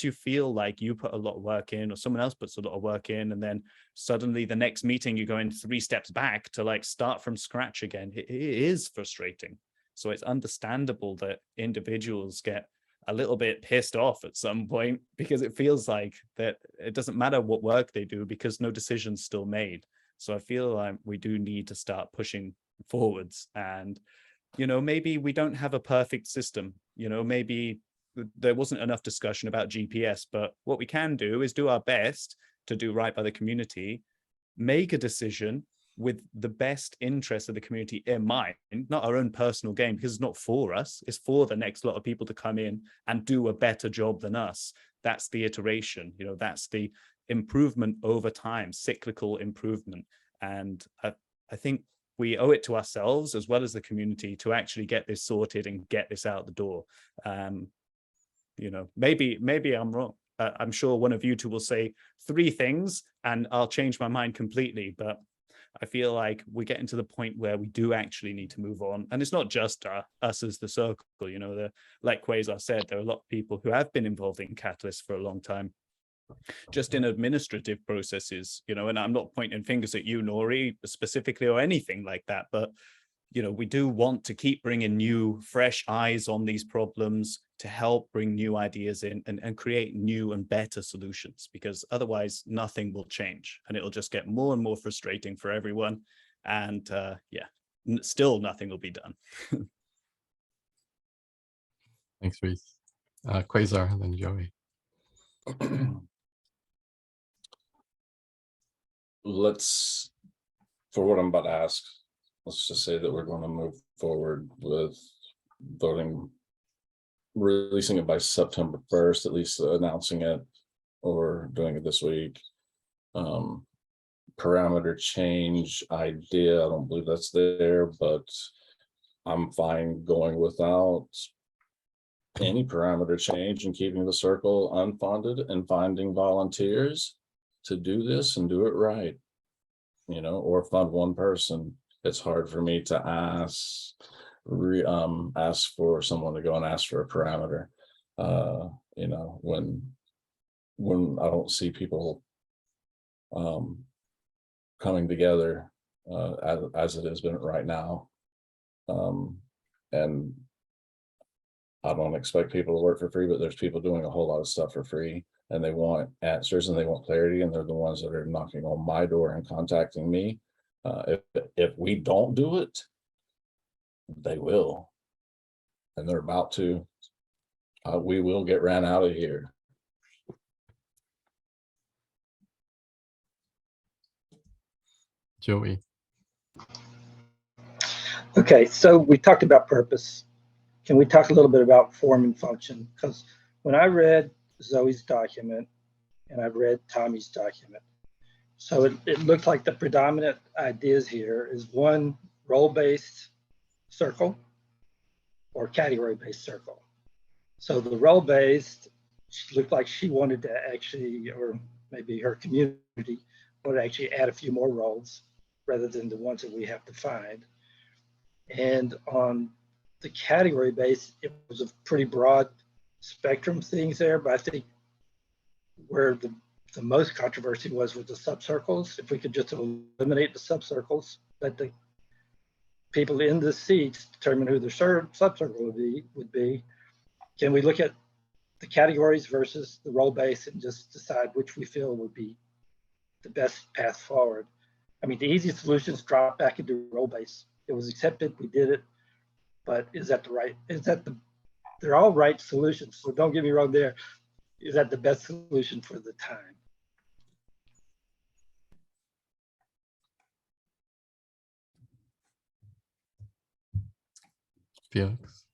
H: you feel like you put a lot of work in, or someone else puts a lot of work in, and then suddenly the next meeting you're going 3 steps back to like start from scratch again, it is frustrating. So it's understandable that individuals get a little bit pissed off at some point, because it feels like that it doesn't matter what work they do, because no decision's still made. So I feel like we do need to start pushing forwards. And, you know, maybe we don't have a perfect system, you know, maybe there wasn't enough discussion about GPS, but what we can do is do our best to do right by the community, make a decision with the best interest of the community in mind, not our own personal gain, because it's not for us, it's for the next lot of people to come in and do a better job than us. That's the iteration, you know, that's the improvement over time, cyclical improvement. And I think we owe it to ourselves as well as the community to actually get this sorted and get this out the door. You know, maybe I'm wrong. I'm sure one of you two will say 3 things and I'll change my mind completely. But I feel like we're getting to the point where we do actually need to move on. And it's not just us as the circle, you know, like Quasar said, there are a lot of people who have been involved in Catalyst for a long time, just in administrative processes, you know, and I'm not pointing fingers at you, Nori, specifically, or anything like that. But you know, we do want to keep bringing new, fresh eyes on these problems to help bring new ideas in and create new and better solutions, because otherwise nothing will change and it'll just get more and more frustrating for everyone. And yeah, still nothing will be done.
A: Thanks, Reese. Quasar and then Joey.
J: Let's, for what I'm about to ask, let's just say that we're going to move forward with voting, releasing it by September 1st, at least announcing it or doing it this week. Parameter change idea, I don't believe that's there, but I'm fine going without any parameter change and keeping the circle unfunded and finding volunteers to do this and do it right, you know, or fund one person. It's hard for me to ask for someone to go and ask for a parameter, you know, when I don't see people coming together as it has been right now. And I don't expect people to work for free, but there's people doing a whole lot of stuff for free, and they want answers and they want clarity, and they're the ones that are knocking on my door and contacting me. If we don't do it, they will, and they're about to. We will get ran out of here.
A: Joey.
B: Okay, so we talked about purpose. Can we talk a little bit about form and function? Because when I read Zoe's document and I've read Tommy's document, so it looks like the predominant ideas here is one role-based circle or category-based circle. So the role-based looked like she wanted to actually, or maybe her community would actually add a few more roles rather than the ones that we have defined. And on the category base, it was a pretty broad spectrum of things there, but I think where the most controversy was with the subcircles. If we could just eliminate the subcircles, let the people in the seats determine who the subcircle would be. Can we look at the categories versus the role base and just decide which we feel would be the best path forward? I mean, the easiest solution is drop back into role base. It was accepted, we did it. but is that the right, they're all right solutions. So don't get me wrong there. Is that the best solution for the time?
A: Felix?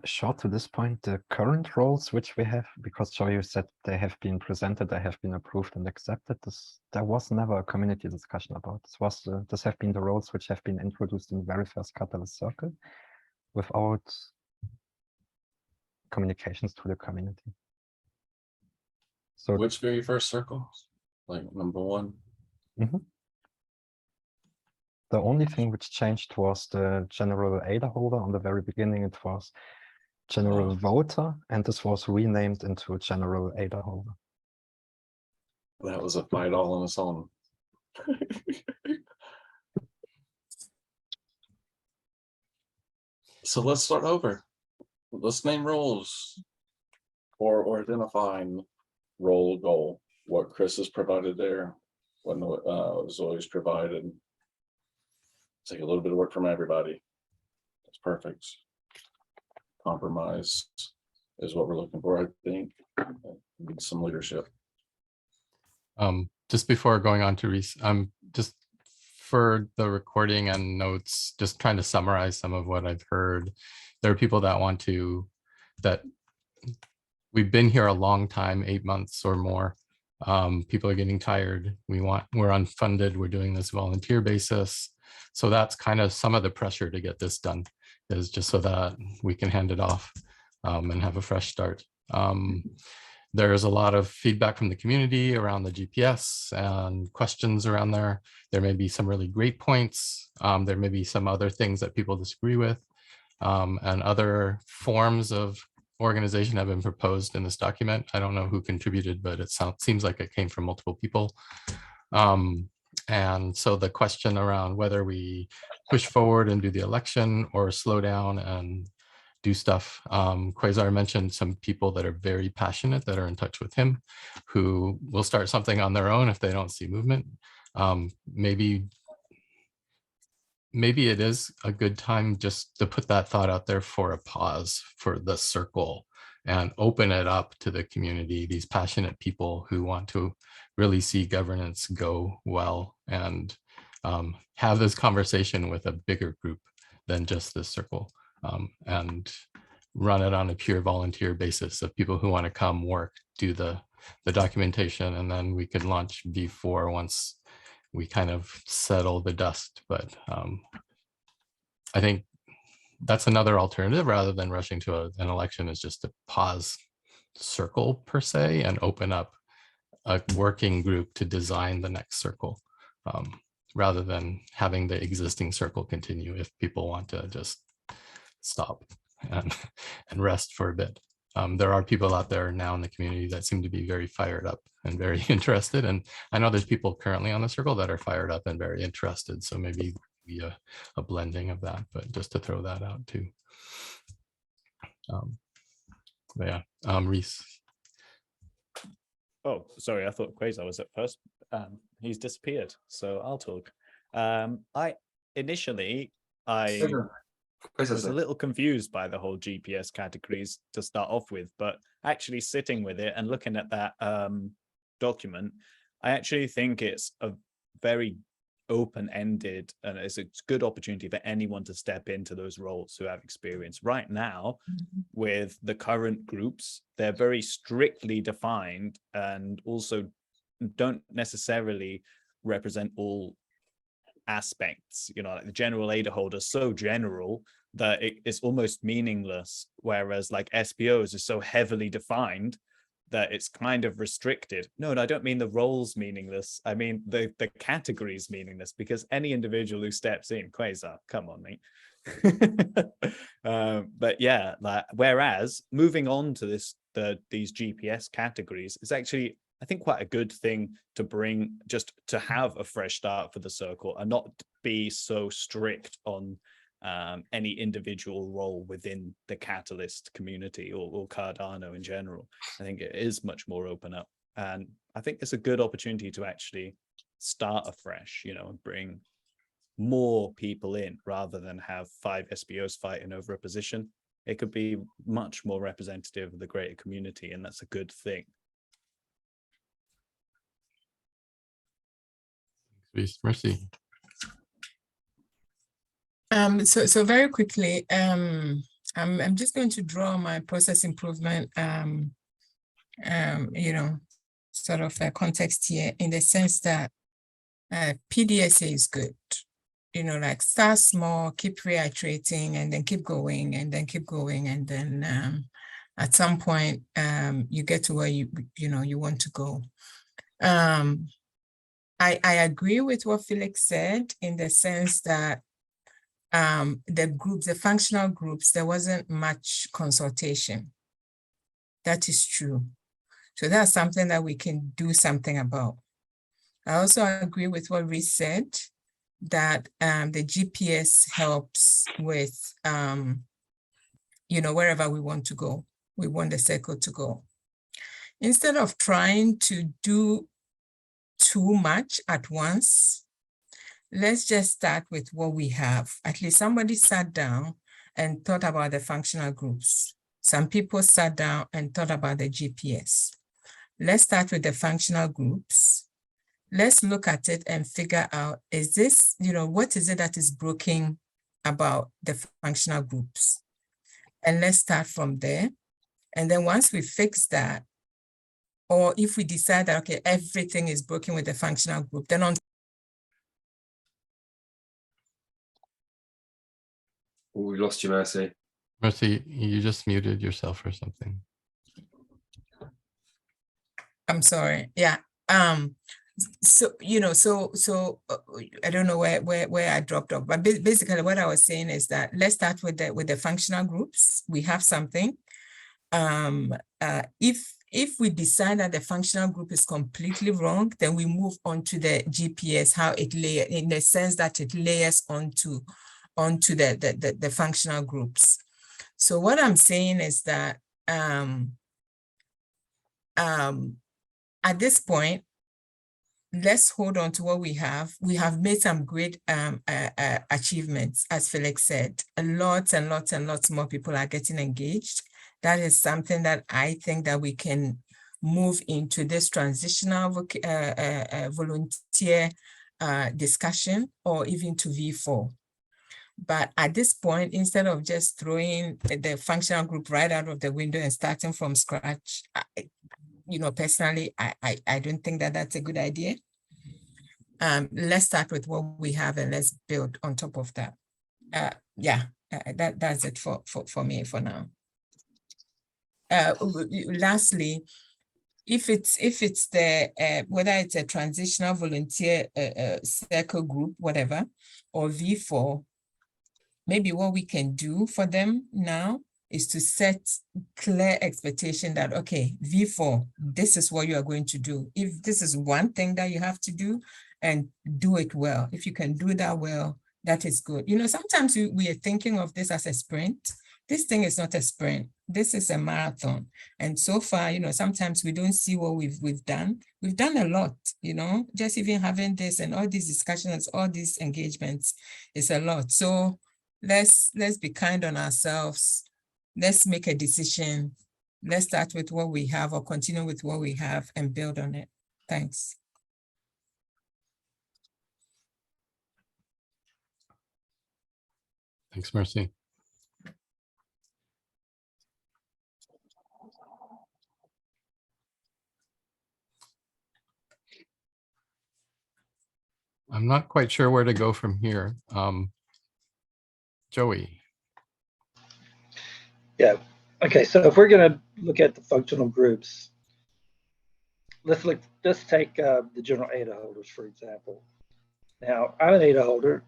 C: Short to this point, the current roles which we have, because Joey said they have been presented, they have been approved and accepted. There was never a community discussion about. This have been the roles which have been introduced in the very first Catalyst circle, without communications to the community. So
J: Which very first circle? Like number one?
C: the only thing which changed was the general ADA holder. On the very beginning, it was general voter, and this was renamed into general ADA holder.
J: That was a fight all on its own. So let's start over. Let's name roles or identifying role goal. What Chris has provided there, what Zoe's provided. Take a little bit of work from everybody. That's perfect. Compromise is what we're looking for, I think. Need some leadership.
A: Just before going on to Reese, just for the recording and notes, just trying to summarize some of what I've heard. There are people that want to, that we've been here a long time, 8 months or more. People are getting tired. We're unfunded. We're doing this volunteer basis. So that's kind of some of the pressure to get this done, is just so that we can hand it off and have a fresh start. There's a lot of feedback from the community around the GPS and questions around there. There may be some really great points. There may be some other things that people disagree with, and other forms of organization have been proposed in this document. I don't know who contributed, but it seems like it came from multiple people. And so the question around whether we push forward and do the election or slow down and do stuff. Quasar mentioned some people that are very passionate that are in touch with him, who will start something on their own if they don't see movement. Maybe it is a good time just to put that thought out there for a pause for the circle and open it up to the community, these passionate people who want to really see governance go well, and have this conversation with a bigger group than just this circle, and run it on a pure volunteer basis of people who want to come work, do the documentation, and then we could launch V4 once we kind of settle the dust. But I think that's another alternative rather than rushing to an election, is just to pause circle per se and open up a working group to design the next circle, rather than having the existing circle continue if people want to just stop and rest for a bit. There are people out there now in the community that seem to be very fired up and very interested. And I know there's people currently on the circle that are fired up and very interested. So maybe be a blending of that, but just to throw that out too. But yeah, Reese.
H: Oh, sorry, I thought Quasar was at first. He's disappeared, so I'll talk. Initially, I was a little confused by the whole GPS categories to start off with, but actually sitting with it and looking at that document, I actually think it's a very open-ended, and it's a good opportunity for anyone to step into those roles who have experience. Right now, with the current groups, they're very strictly defined and also don't necessarily represent all aspects. You know, like the general ADA holder is so general that it's almost meaningless, whereas like SPOs are so heavily defined that it's kind of restricted. No, I don't mean the roles meaningless. I mean the categories meaningless, because any individual who steps in, Quasar, come on, mate. But yeah, whereas moving on to these GPS categories is actually, I think, quite a good thing to bring, just to have a fresh start for the circle and not be so strict on any individual role within the Catalyst community or Cardano in general. I think it is much more open up, and I think it's a good opportunity to actually start afresh, you know, and bring more people in rather than have 5 SBOs fighting over a position. It could be much more representative of the greater community, and that's a good thing.
A: Please, Mercy.
D: So very quickly, I'm just going to draw my process improvement, you know, sort of a context here, in the sense that PDSA is good. You know, like start small, keep reiterating, and then keep going, and then keep going, and then at some point you get to where you want to go. I agree with what Felix said, in the sense that the functional groups, there wasn't much consultation. That is true. So that's something that we can do something about. I also agree with what Reese said, that the GPS helps with, you know, wherever we want to go, we want the circle to go. Instead of trying to do too much at once, let's just start with what we have. At least somebody sat down and thought about the functional groups. Some people sat down and thought about the GPS. Let's start with the functional groups. Let's look at it and figure out, is this, you know, what is it that is broken about the functional groups? And let's start from there. And then once we fix that, or if we decide that, okay, everything is broken with the functional group, then on.
K: Oh, we lost you, Mercy.
A: Mercy, you just muted yourself or something.
D: I'm sorry. Yeah. So, you know, I don't know where I dropped off, but basically what I was saying is that let's start with the functional groups. We have something. If we decide that the functional group is completely wrong, then we move on to the GPS, how it layers, in the sense that it layers onto the functional groups. So what I'm saying is that at this point, let's hold on to what we have. We have made some great achievements, as Felix said. Lots and lots more people are getting engaged. That is something that I think that we can move into this transitional volunteer discussion, or even to V4. But at this point, instead of just throwing the functional group right out of the window and starting from scratch, you know, personally, I don't think that that's a good idea. Let's start with what we have and let's build on top of that. That's it for me for now. Lastly, if it's the whether it's a transitional volunteer circle group, whatever, or V4, maybe what we can do for them now is to set clear expectation that, okay, V4, this is what you are going to do. If this is one thing that you have to do, and do it well. If you can do that well, that is good. You know, sometimes we are thinking of this as a sprint. This thing is not a sprint. This is a marathon. And so far, you know, sometimes we don't see what we've done. We've done a lot, you know, just even having this and all these discussions, all these engagements is a lot. So let's be kind on ourselves. Let's make a decision. Let's start with what we have or continue with what we have and build on it. Thanks.
A: Thanks, Mercy. I'm not quite sure where to go from here. Joey.
B: Yeah. Okay. So if we're going to look at the functional groups, let's take the general ADA holders, for example. Now, I'm an ADA holder.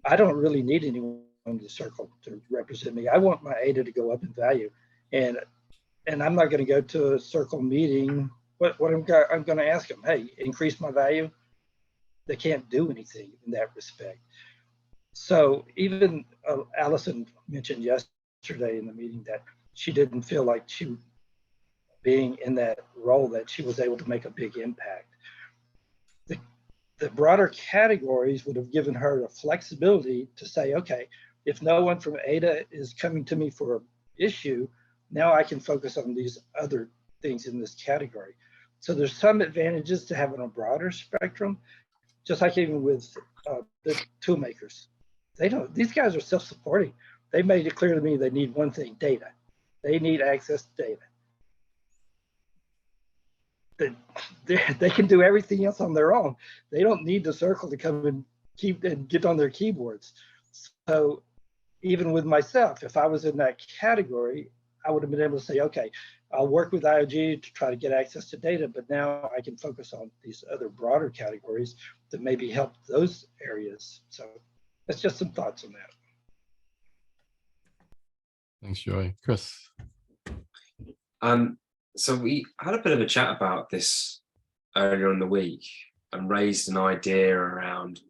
B: I don't really need anyone in the circle to represent me. I want my ADA to go up in value, and I'm not going to go to a circle meeting. What I'm going to ask them, hey, increase my value. They can't do anything in that respect. So even Allison mentioned yesterday in the meeting that she didn't feel like she, being in that role, that she was able to make a big impact. The the broader categories would have given her the flexibility to say, okay, if no one from Ada is coming to me for an issue, now I can focus on these other things in this category. So there's some advantages to having a broader spectrum, just like even with the tool makers. These guys are self-supporting. They made it clear to me they need one thing, data. They need access to data. They can do everything else on their own. They don't need the circle to come and get on their keyboards. So even with myself, if I was in that category, I would have been able to say, okay, I'll work with IOG to try to get access to data, but now I can focus on these other broader categories that maybe help those areas. So that's just some thoughts on that.
A: Thanks, Joy. Chris.
K: So we had a bit of a chat about this earlier in the week and raised an idea around.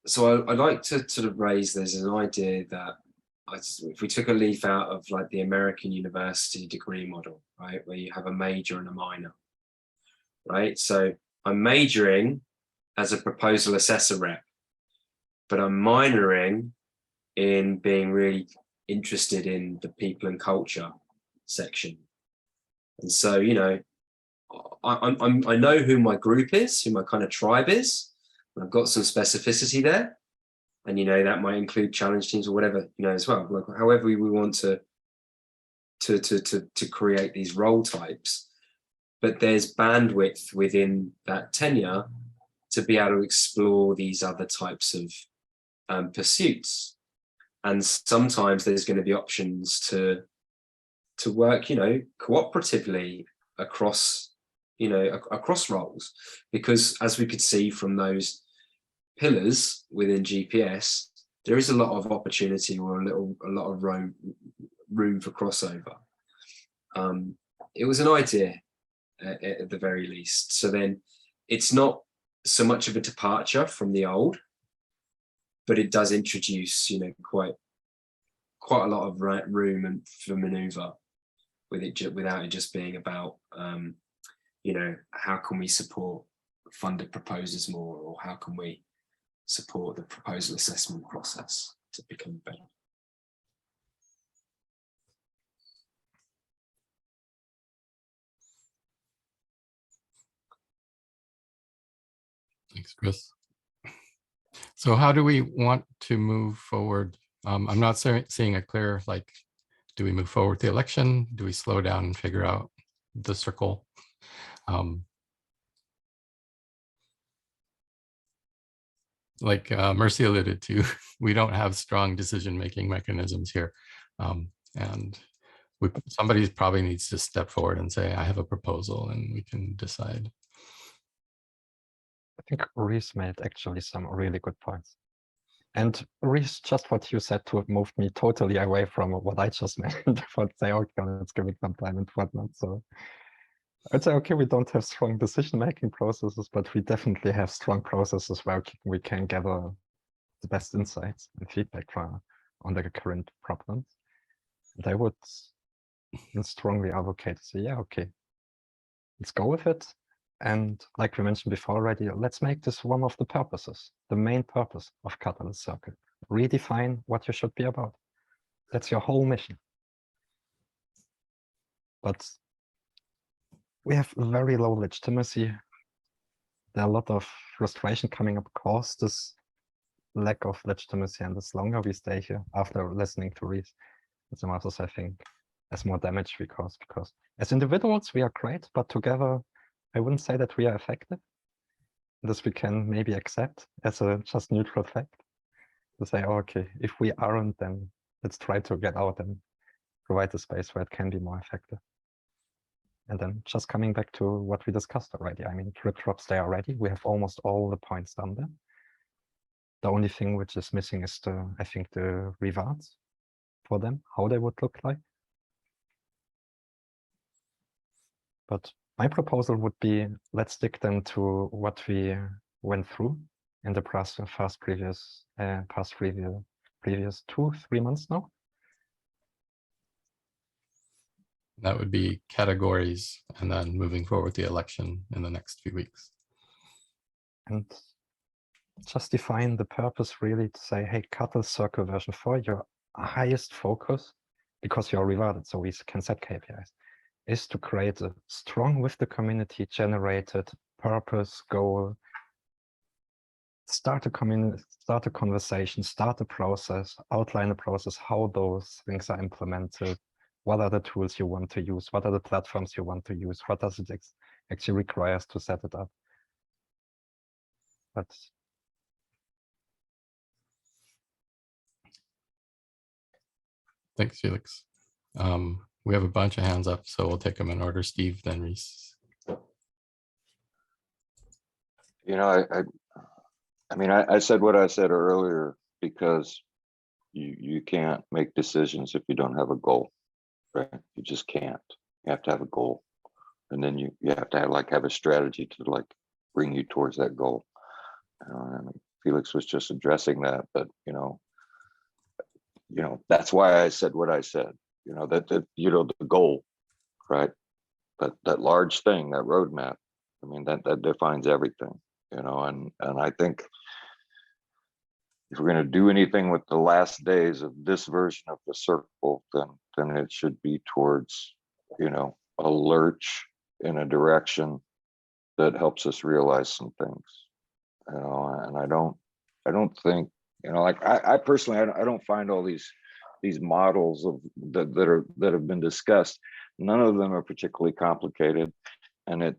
K: So I'd like to sort of raise, there's an idea that if we took a leaf out of like the American university degree model, right, where you have a major and a minor, right? So I'm majoring as a proposal assessor rep, but I'm minoring in being really interested in the people and culture section. And so, you know, I know who my group is, who my kind of tribe is. And I've got some specificity there. And, you know, that might include challenge teams or whatever, you know, as well. Like, however we want to create these role types. But there's bandwidth within that tenure to be able to explore these other types of pursuits. And sometimes there's going to be options to work, you know, cooperatively across, you know, across roles, because as we could see from those pillars within GPS, there is a lot of opportunity or a lot of room for crossover. It was an idea at the very least. So then it's not so much of a departure from the old, but it does introduce, you know, quite a lot of room and for maneuver with it, without it just being about, you know, how can we support funded proposers more, or how can we support the proposal assessment process to become better.
A: Thanks, Chris. So how do we want to move forward? I'm not seeing a clear, like, do we move forward with the election? Do we slow down and figure out the circle? Like Mercy alluded to, we don't have strong decision-making mechanisms here. And somebody probably needs to step forward and say, I have a proposal, and we can decide.
C: I think Reese made actually some really good points. And Reese, just what you said to moved me totally away from what I just mentioned. But say, okay, let's give it some time and whatnot. So I'd say, okay, we don't have strong decision-making processes, but we definitely have strong processes where we can gather the best insights and feedback on the current problems. And I would strongly advocate to say, yeah, okay, let's go with it. And like we mentioned before already, let's make this one of the purposes, the main purpose of Catalyst Circle. Redefine what you should be about. That's your whole mission. But we have very low legitimacy. There are a lot of frustration coming up because this lack of legitimacy, and the longer we stay here after listening to Reese and some others, I think, has more damage because as individuals we are great, but together I wouldn't say that we are effective. This we can maybe accept as a just neutral fact to say, oh, okay, if we aren't, then let's try to get out and provide a space where it can be more effective. And then just coming back to what we discussed already. I mean, drip drops there already. We have almost all the points done there. The only thing which is missing is I think the rewards for them, how they would look like. But my proposal would be, let's stick then to what we went through in the past previous 2-3 months now.
A: That would be categories, and then moving forward with the election in the next few weeks.
C: And just define the purpose really to say, hey, cut the circle version for your highest focus, because you're rewarded. So we can set KPIs, is to create a strong with the community generated purpose goal. Start a community, start a conversation, start a process, outline a process, how those things are implemented. What are the tools you want to use? What are the platforms you want to use? What does it actually require us to set it up? But
A: Thanks, Felix. We have a bunch of hands up, so we'll take them in order. Steve, then Reese.
E: You know, I mean, I said what I said earlier because you can't make decisions if you don't have a goal, right? You just can't. You have to have a goal, and then you have to have a strategy to like bring you towards that goal. I mean, Felix was just addressing that, but you know, that's why I said what I said. You know, that the goal, right? That large thing, that roadmap. I mean, that defines everything. You know, and I think if we're going to do anything with the last days of this version of the circle, then it should be towards, you know, a lurch in a direction that helps us realize some things. You know, and I don't think, you know, like I personally, I don't find all these models of that have been discussed. None of them are particularly complicated, and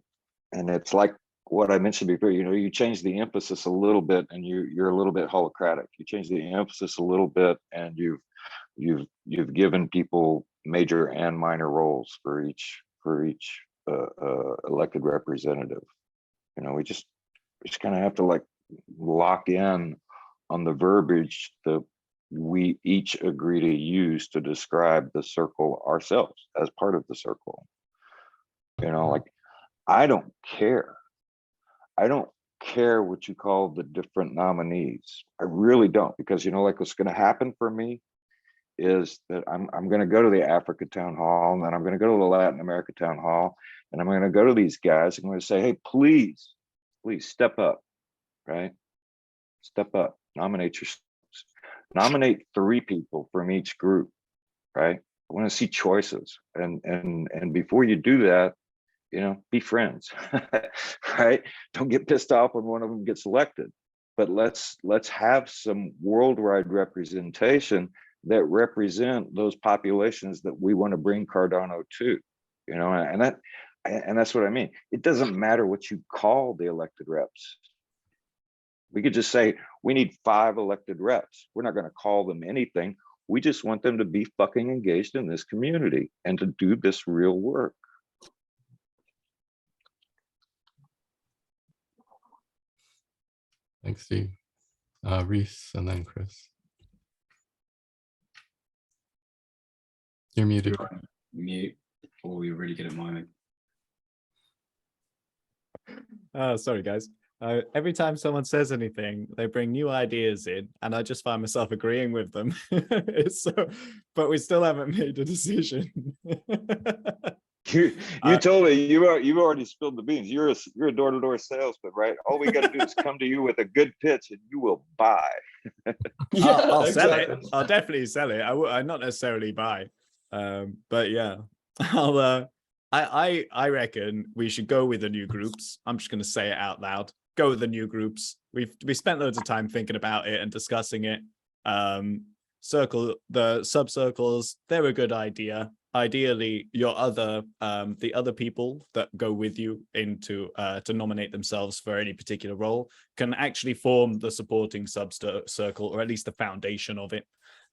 E: it's like what I mentioned before. You know, you change the emphasis a little bit, and you're a little bit holocratic. You change the emphasis a little bit, and you've given people major and minor roles for each elected representative. You know, we just kind of have to like lock in on the verbiage that we each agree to use to describe the circle ourselves as part of the circle. You know, like I don't care what you call the different nominees. I really don't, because you know, like what's going to happen for me is that I'm going to go to the Africa town hall, and then I'm going to go to the Latin America town hall, and I'm going to go to these guys. I'm going to say, hey, please step up, right? Step up, nominate yourselves. Nominate 3 people from each group, right? I want to see choices, and before you do that, you know, be friends, right? Don't get pissed off when one of them gets elected, but let's have some worldwide representation that represent those populations that we want to bring Cardano to, you know, and that's what I mean. It doesn't matter what you call the elected reps. We could just say, we need 5 elected reps. We're not going to call them anything. We just want them to be fucking engaged in this community and to do this real work.
A: Thanks, Steve. Reese, and then Chris. You're muted.
F: You're on mute, or you're really good at miming.
H: Sorry, guys. Every time someone says anything, they bring new ideas in, and I just find myself agreeing with them. But we still haven't made a decision.
E: You told me you've already spilled the beans. You're a door-to-door salesman, right? All we got to do is come to you with a good pitch, and you will buy.
H: I'll sell it. I'll definitely sell it. I not necessarily buy, but yeah, I reckon we should go with the new groups. I'm just going to say it out loud. Go with the new groups. We spent loads of time thinking about it and discussing it. The sub-circles, they're a good idea. Ideally, the other people that go with you into to nominate themselves for any particular role can actually form the supporting sub-circle, or at least the foundation of it.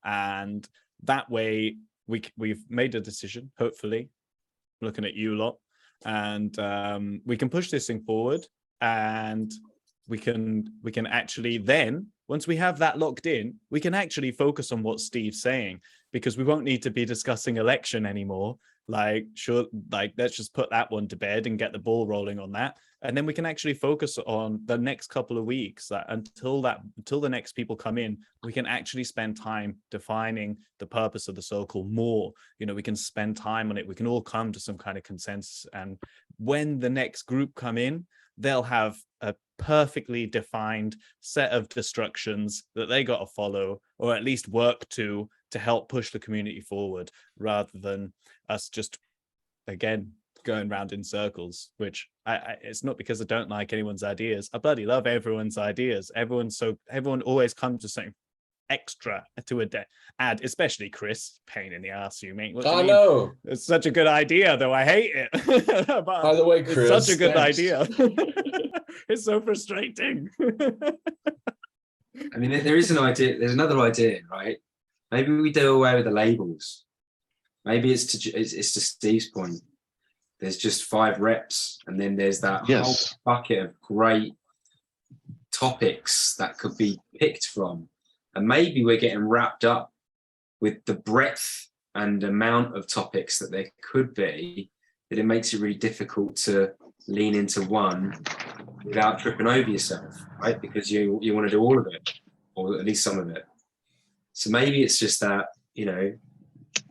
H: And that way we've made a decision, hopefully, looking at you lot, and we can push this thing forward, and we can actually then, once we have that locked in, we can actually focus on what Steve's saying, because we won't need to be discussing election anymore, Like, sure, like let's just put that one to bed and get the ball rolling on that, and then we can actually focus on the next couple of weeks. Until the next people come in, we can actually spend time defining the purpose of the circle more. You know, we can spend time on it. We can all come to some kind of consensus, and when the next group come in, they'll have a perfectly defined set of destructions that they got to follow, or at least work to help push the community forward, rather than us just, again, going round in circles. Which it's not because I don't like anyone's ideas. I bloody love everyone's ideas. Everyone always comes to something extra to add, especially Chris. Pain in the ass, you mate. What do you
J: I
H: mean?
J: know.
H: It's such a good idea, though I hate it. But
J: By the way, Chris,
H: it's such a good
J: thanks.
H: idea. It's so frustrating.
K: I mean, there is an idea. There's another idea, right? Maybe we do away with the labels. Maybe it's to Steve's point. There's just 5 reps, and then there's that whole bucket of great topics that could be picked from. And maybe we're getting wrapped up with the breadth and amount of topics that there could be, that it makes it really difficult to lean into one without tripping over yourself, right? Because you want to do all of it, or at least some of it. So maybe it's just that, you know,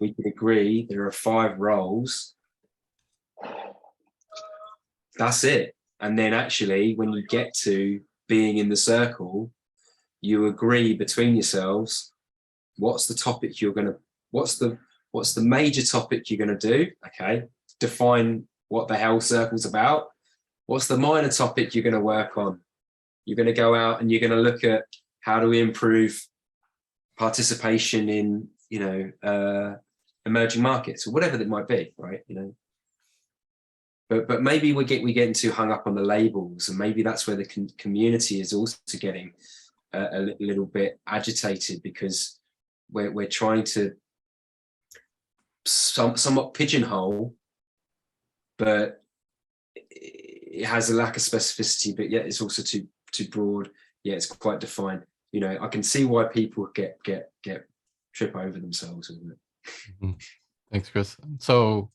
K: we can agree there are 5 roles. That's it. And then actually, when you get to being in the circle, you agree between yourselves, what's the topic you're going to, what's the major topic you're going to do? Okay. Define what the hell circle's about. What's the minor topic you're going to work on? You're going to go out and you're going to look at how do we improve participation in, you know, emerging markets, or whatever that might be, right? You know, but maybe we get too hung up on the labels, and maybe that's where the community is also getting a little bit agitated, because we're trying to somewhat pigeonhole, but it has a lack of specificity, but yet it's also too broad. Yeah, it's quite defined. You know, I can see why people get trip over themselves with it.
A: Mm-hmm. Thanks, Chris. So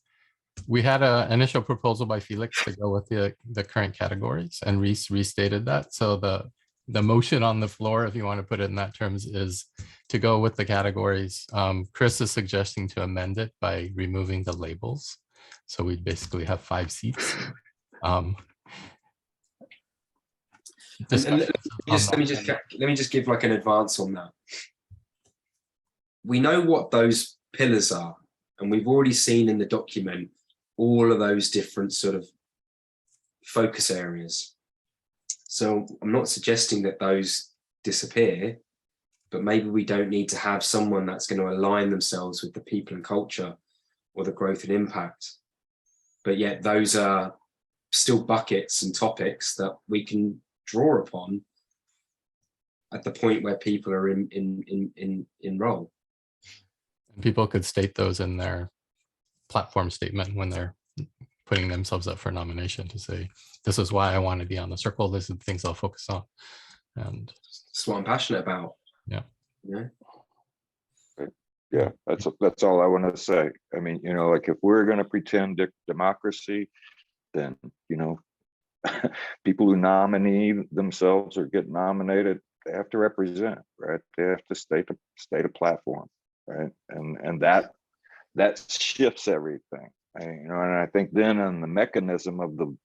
A: we had an initial proposal by Felix to go with the current categories, and Reese restated that. So the motion on the floor, if you want to put it in that terms, is to go with the categories. Chris is suggesting to amend it by removing the labels. So we'd basically have 5 seats.
K: Let me just give like an advance on that. We know what those pillars are, and we've already seen in the document all of those different sort of focus areas. So I'm not suggesting that those disappear, but maybe we don't need to have someone that's going to align themselves with the people and culture or the growth and impact. But yet those are still buckets and topics that we can draw upon at the point where people are in role.
A: People could state those in their platform statement when they're putting themselves up for nomination, to say, this is why I want to be on the circle. This is the things I'll focus on. And
K: that's what I'm passionate about.
A: Yeah.
K: Yeah.
E: Yeah, that's all I want to say. I mean, you know, like if we're going to pretend democracy, then, you know, people who nominate themselves or get nominated, they have to represent, right? They have to state a platform, right? And that shifts everything. You know, and I think then on the mechanism of the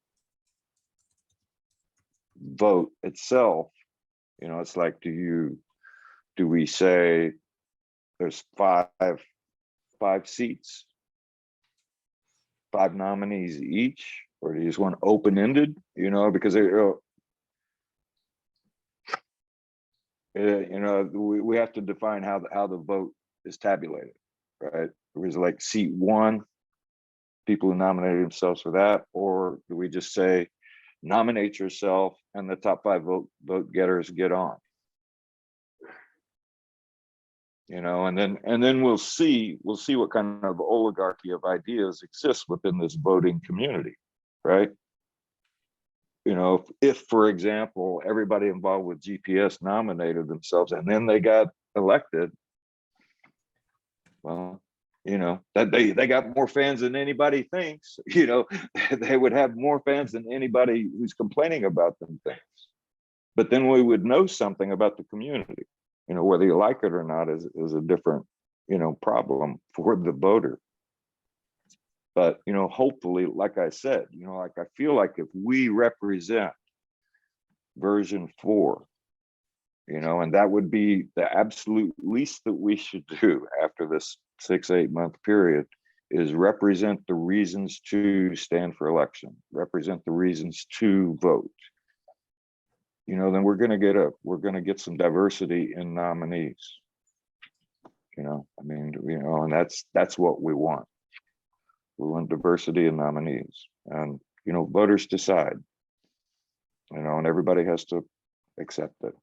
E: vote itself, you know, it's like, do we say there's five seats, 5 nominees each, or do you just want open-ended? You know, because you know, we have to define how the vote is tabulated, right? It was like seat 1, people who nominated themselves for that, or do we just say nominate yourself and the top 5 vote getters get on? You know, and then we'll see what kind of oligarchy of ideas exists within this voting community, right? You know, if for example, everybody involved with GPS nominated themselves and then they got elected, well, you know, that they got more fans than anybody thinks, you know, they would have more fans than anybody who's complaining about them thinks. But then we would know something about the community, you know, whether you like it or not is a different, you know, problem for the voter. But, you know, hopefully, like I said, you know, like I feel like if we represent version 4, you know, and that would be the absolute least that we should do after this 6-8 month period is represent the reasons to stand for election, represent the reasons to vote. You know, then we're going to get some diversity in nominees. You know, I mean, you know, and that's what we want. We want diversity in nominees, and, you know, voters decide, you know, and everybody has to accept it.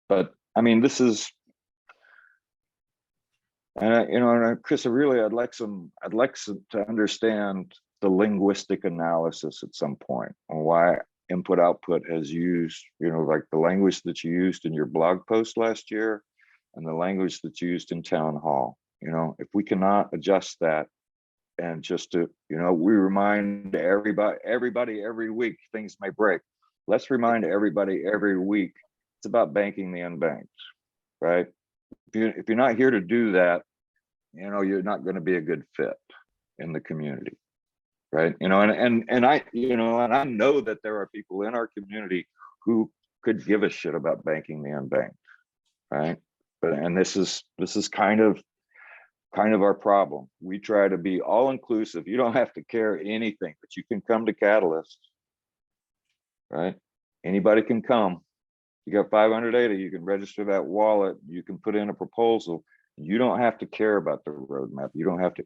E: But I mean, this is, and you know, and Chris, I'd like to understand the linguistic analysis at some point on why input output has used, you know, like the language that you used in your blog post last year and the language that you used in town hall. You know, if we cannot adjust that, and just to, you know, we remind everybody every week things may break. Let's remind everybody every week it's about banking the unbanked, right? If you're not here to do that, you know, you're not going to be a good fit in the community, right? You know, and I, you know, and I know that there are people in our community who could give a shit about banking the unbanked, right? But and this is kind of our problem. We try to be all inclusive. You don't have to care anything, but you can come to Catalyst, right? Anybody can come. You got 500 ADA, you can register that wallet, you can put in a proposal. You don't have to care about the roadmap. You don't have to,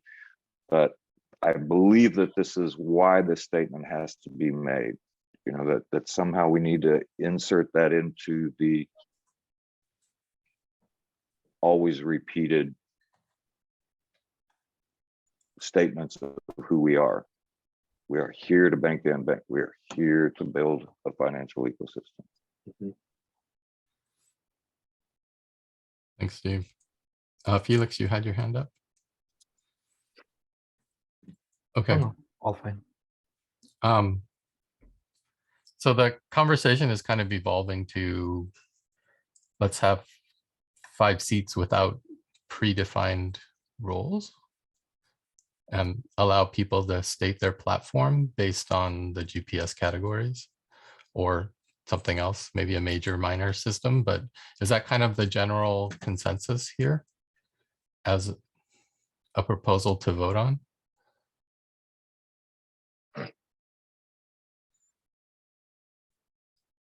E: but I believe that this is why this statement has to be made. You know, that somehow we need to insert that into the always repeated statements of who we are. We are here to bank the unbanked. We are here to build a financial ecosystem.
K: Mhm.
A: Thanks, Steve. Felix, you had your hand up. Okay.
C: Oh, no, all fine.
A: So the conversation is kind of evolving to, let's have 5 seats without predefined roles and allow people to state their platform based on the GPS categories or something else, maybe a major minor system. But is that kind of the general consensus here as a proposal to vote on?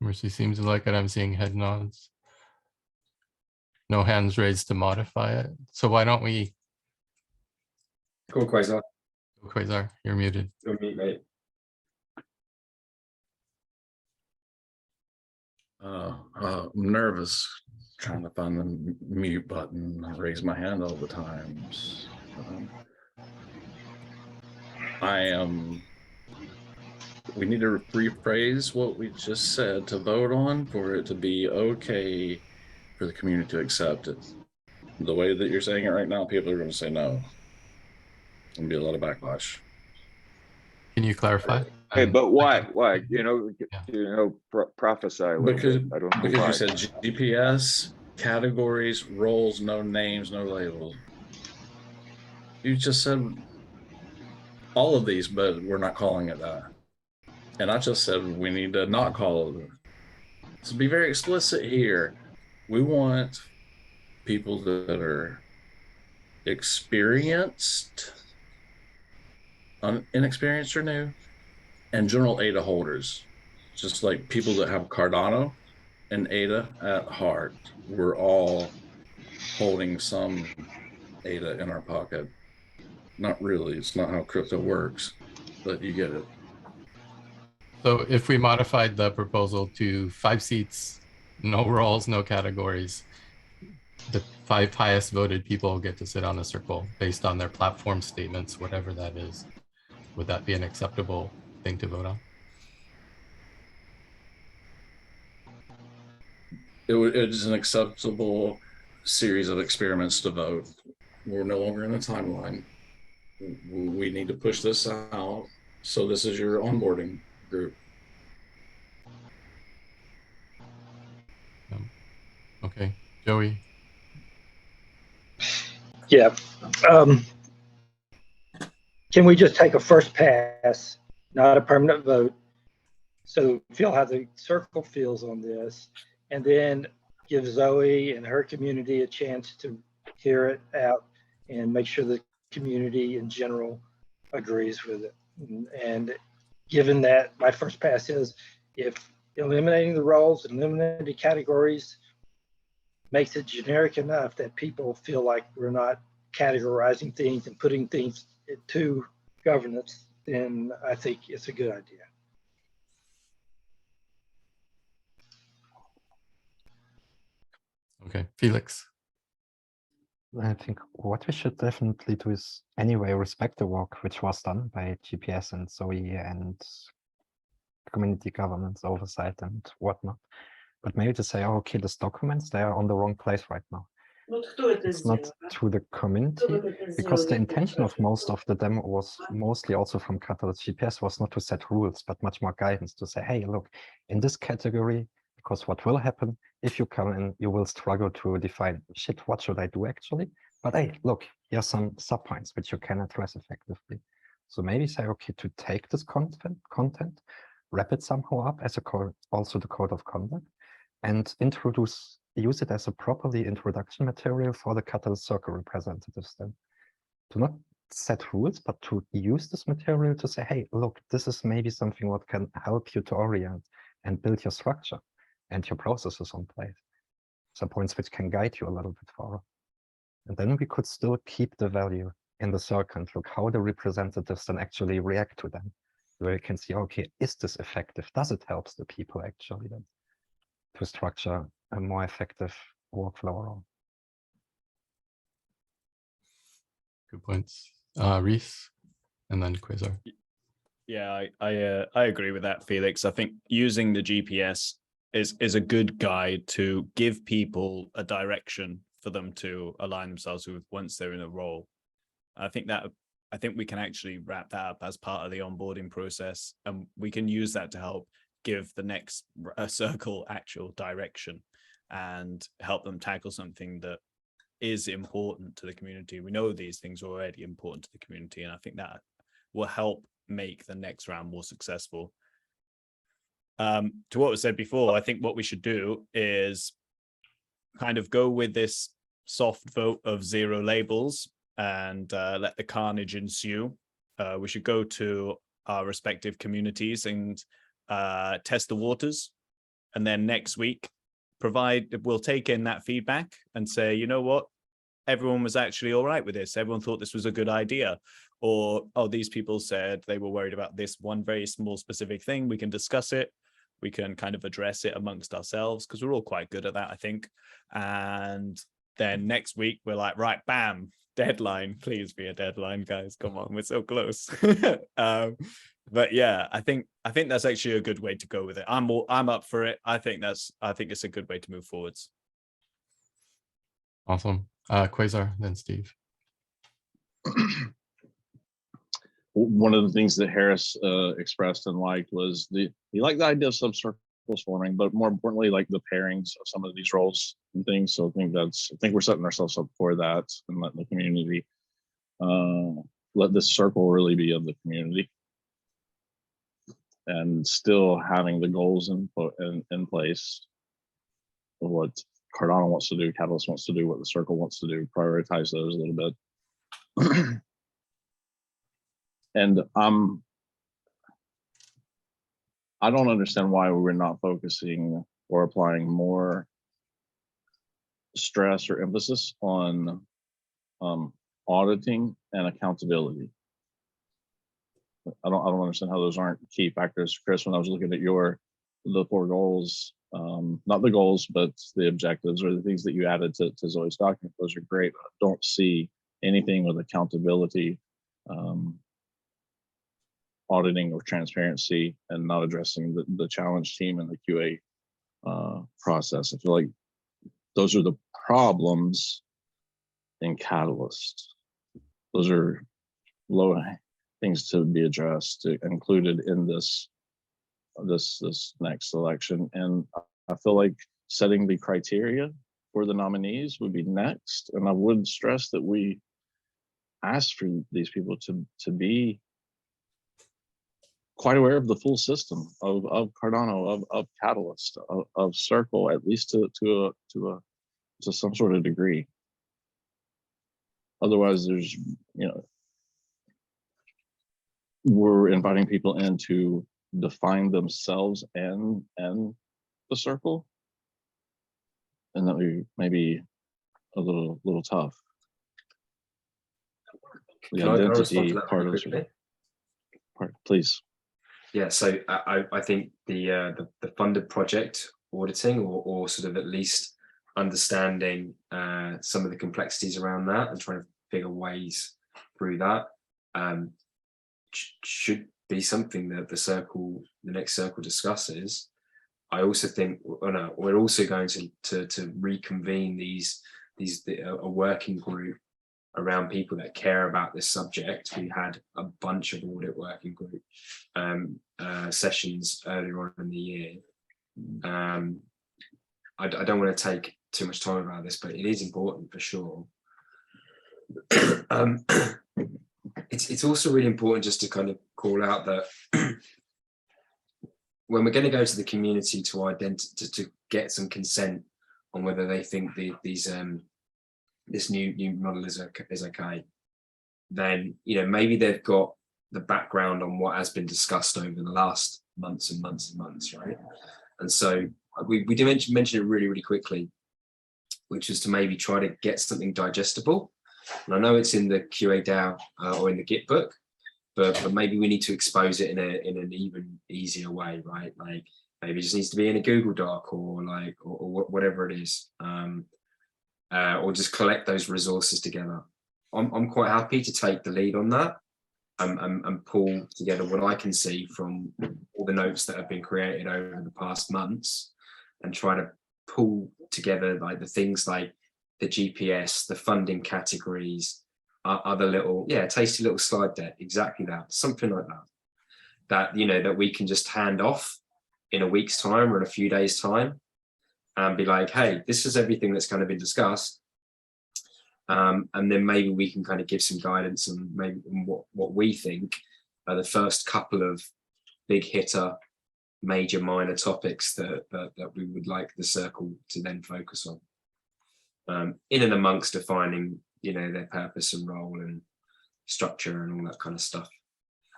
A: Mercy seems to like it. I'm seeing head nods. No hands raised to modify it. So why don't we?
K: Cool, Quasar.
A: Quasar, you're muted.
K: You're mute, mate.
J: I'm nervous trying to find the mute button. I raise my hand all the times. We need to rephrase what we just said to vote on for it to be okay for the community to accept it. The way that you're saying it right now, people are going to say no. There's going to be a lot of backlash.
A: Can you clarify?
E: Hey, but why? You know, prophesy a little bit. I don't know
J: because
E: why.
J: you said GPS, categories, roles, no names, no labels. You just said all of these, but we're not calling it that. And I just said we need to not call it. So be very explicit here. We want people that are experienced, inexperienced or new, and general ADA holders. Just like people that have Cardano and ADA at heart. We're all holding some ADA in our pocket. Not really, it's not how crypto works, but you get it.
A: So if we modified the proposal to 5 seats, no roles, no categories, the 5 highest voted people get to sit on a circle based on their platform statements, whatever that is. Would that be an acceptable thing to vote on?
J: It is an acceptable series of experiments to vote. We're no longer in a timeline. We need to push this out. So this is your onboarding group.
A: Okay, Joey.
B: Yeah. Can we just take a first pass, not a permanent vote? So feel how the circle feels on this, and then give Zoe and her community a chance to hear it out and make sure the community in general agrees with it. And given that my first pass is, if eliminating the roles and eliminating categories makes it generic enough that people feel like we're not categorizing things and putting things into governance, then I think it's a good idea.
A: Okay, Felix.
C: I think what we should definitely do is anyway respect the work which was done by GPS and Zoe and community governance oversight and whatnot. But maybe to say, oh, okay, these documents, they are on the wrong place right now. It's not to the community, because the intention of most of the demo was mostly also from Catalyst GPS was not to set rules, but much more guidance to say, hey, look, in this category, because what will happen if you come in, you will struggle to define, shit, what should I do actually? But hey, look, here's some subpoints which you can address effectively. So maybe say, okay, to take this content, wrap it somehow up as a code, also the code of conduct, and use it as a properly introduction material for the Catalyst Circle representatives then. To not set rules, but to use this material to say, hey, look, this is maybe something what can help you to orient and build your structure and your processes on place. Some points which can guide you a little bit forward. And then we could still keep the value in the circle and look how the representatives then actually react to them. Where you can see, okay, is this effective? Does it help the people actually then to structure a more effective workflow?
A: Good points. Reese, and then Quasar.
H: Yeah, I agree with that, Felix. I think using the GPS is a good guide to give people a direction for them to align themselves with once they're in a role. I think we can actually wrap that up as part of the onboarding process, and we can use that to help give the next circle actual direction and help them tackle something that is important to the community. We know these things are already important to the community, and I think that will help make the next round more successful. To what was said before, I think what we should do is kind of go with this soft vote of 0 labels and let the carnage ensue. We should go to our respective communities and test the waters, and then next week we'll take in that feedback and say, you know what, everyone was actually all right with this. Everyone thought this was a good idea. Or, oh, these people said they were worried about this one very small specific thing. We can discuss it. We can kind of address it amongst ourselves because we're all quite good at that, I think. And then next week we're like, right, bam, deadline. Please be a deadline, guys. Come on, we're so close. But yeah, I think that's actually a good way to go with it. I'm up for it. I think it's a good way to move forwards.
A: Awesome. Quasar, then Steve.
G: One of the things that Harris expressed and liked was he liked the idea of subcircles forming, but more importantly, like the pairings of some of these roles and things. So I think we're setting ourselves up for that and letting the community let this circle really be of the community, and still having the goals in place of what Cardano wants to do, Catalyst wants to do, what the circle wants to do, prioritize those a little bit. And I don't understand why we're not focusing or applying more stress or emphasis on auditing and accountability. I don't understand how those aren't key factors. Chris, when I was looking at the 4 goals, not the goals, but the objectives or the things that you added to Zoe's document, those are great. I don't see anything with accountability, auditing or transparency, and not addressing the challenge team and the QA process. I feel like those are the problems in Catalyst. Those are low things to be addressed, included in this next election. And I feel like setting the criteria for the nominees would be next. And I would stress that we ask for these people to be quite aware of the full system of Cardano, of Catalyst, of Circle, at least to some sort of degree. Otherwise, there's, we're inviting people in to define themselves and the circle, and that may be a little tough. The
K: Can I respond to
G: identity
K: that
G: part
K: really
G: of
K: quickly?
G: part, please.
K: Yeah, so I think the funded project auditing, or sort of at least understanding some of the complexities around that and trying to figure ways through that should be something that the next circle discusses. I also think, we're also going to reconvene a working group around people that care about this subject. We had a bunch of audit working group sessions earlier on in the year. I don't want to take too much time about this, but it is important for sure. It's also really important just to kind of call out that when we're going to go to the community to get some consent on whether they think this new model is okay, then maybe they've got the background on what has been discussed over the last months and months and months, right? And so we did mention it really quickly, which is to maybe try to get something digestible. And I know it's in the QA DAO or in the Git book, but maybe we need to expose it in an even easier way, right? Like maybe it just needs to be in a Google Doc or whatever it is, or just collect those resources together. I'm quite happy to take the lead on that and pull together what I can see from all the notes that have been created over the past months and try to pull together like the things like the GPS, the funding categories, other little, tasty little slide deck, exactly that, something like that, that we can just hand off in a week's time or in a few days' time and be like, hey, this is everything that's kind of been discussed. And then maybe we can kind of give some guidance on maybe what we think are the first couple of big hitter, major, minor topics that we would like the circle to then focus on. In and amongst defining, their purpose and role and structure and all that kind of stuff.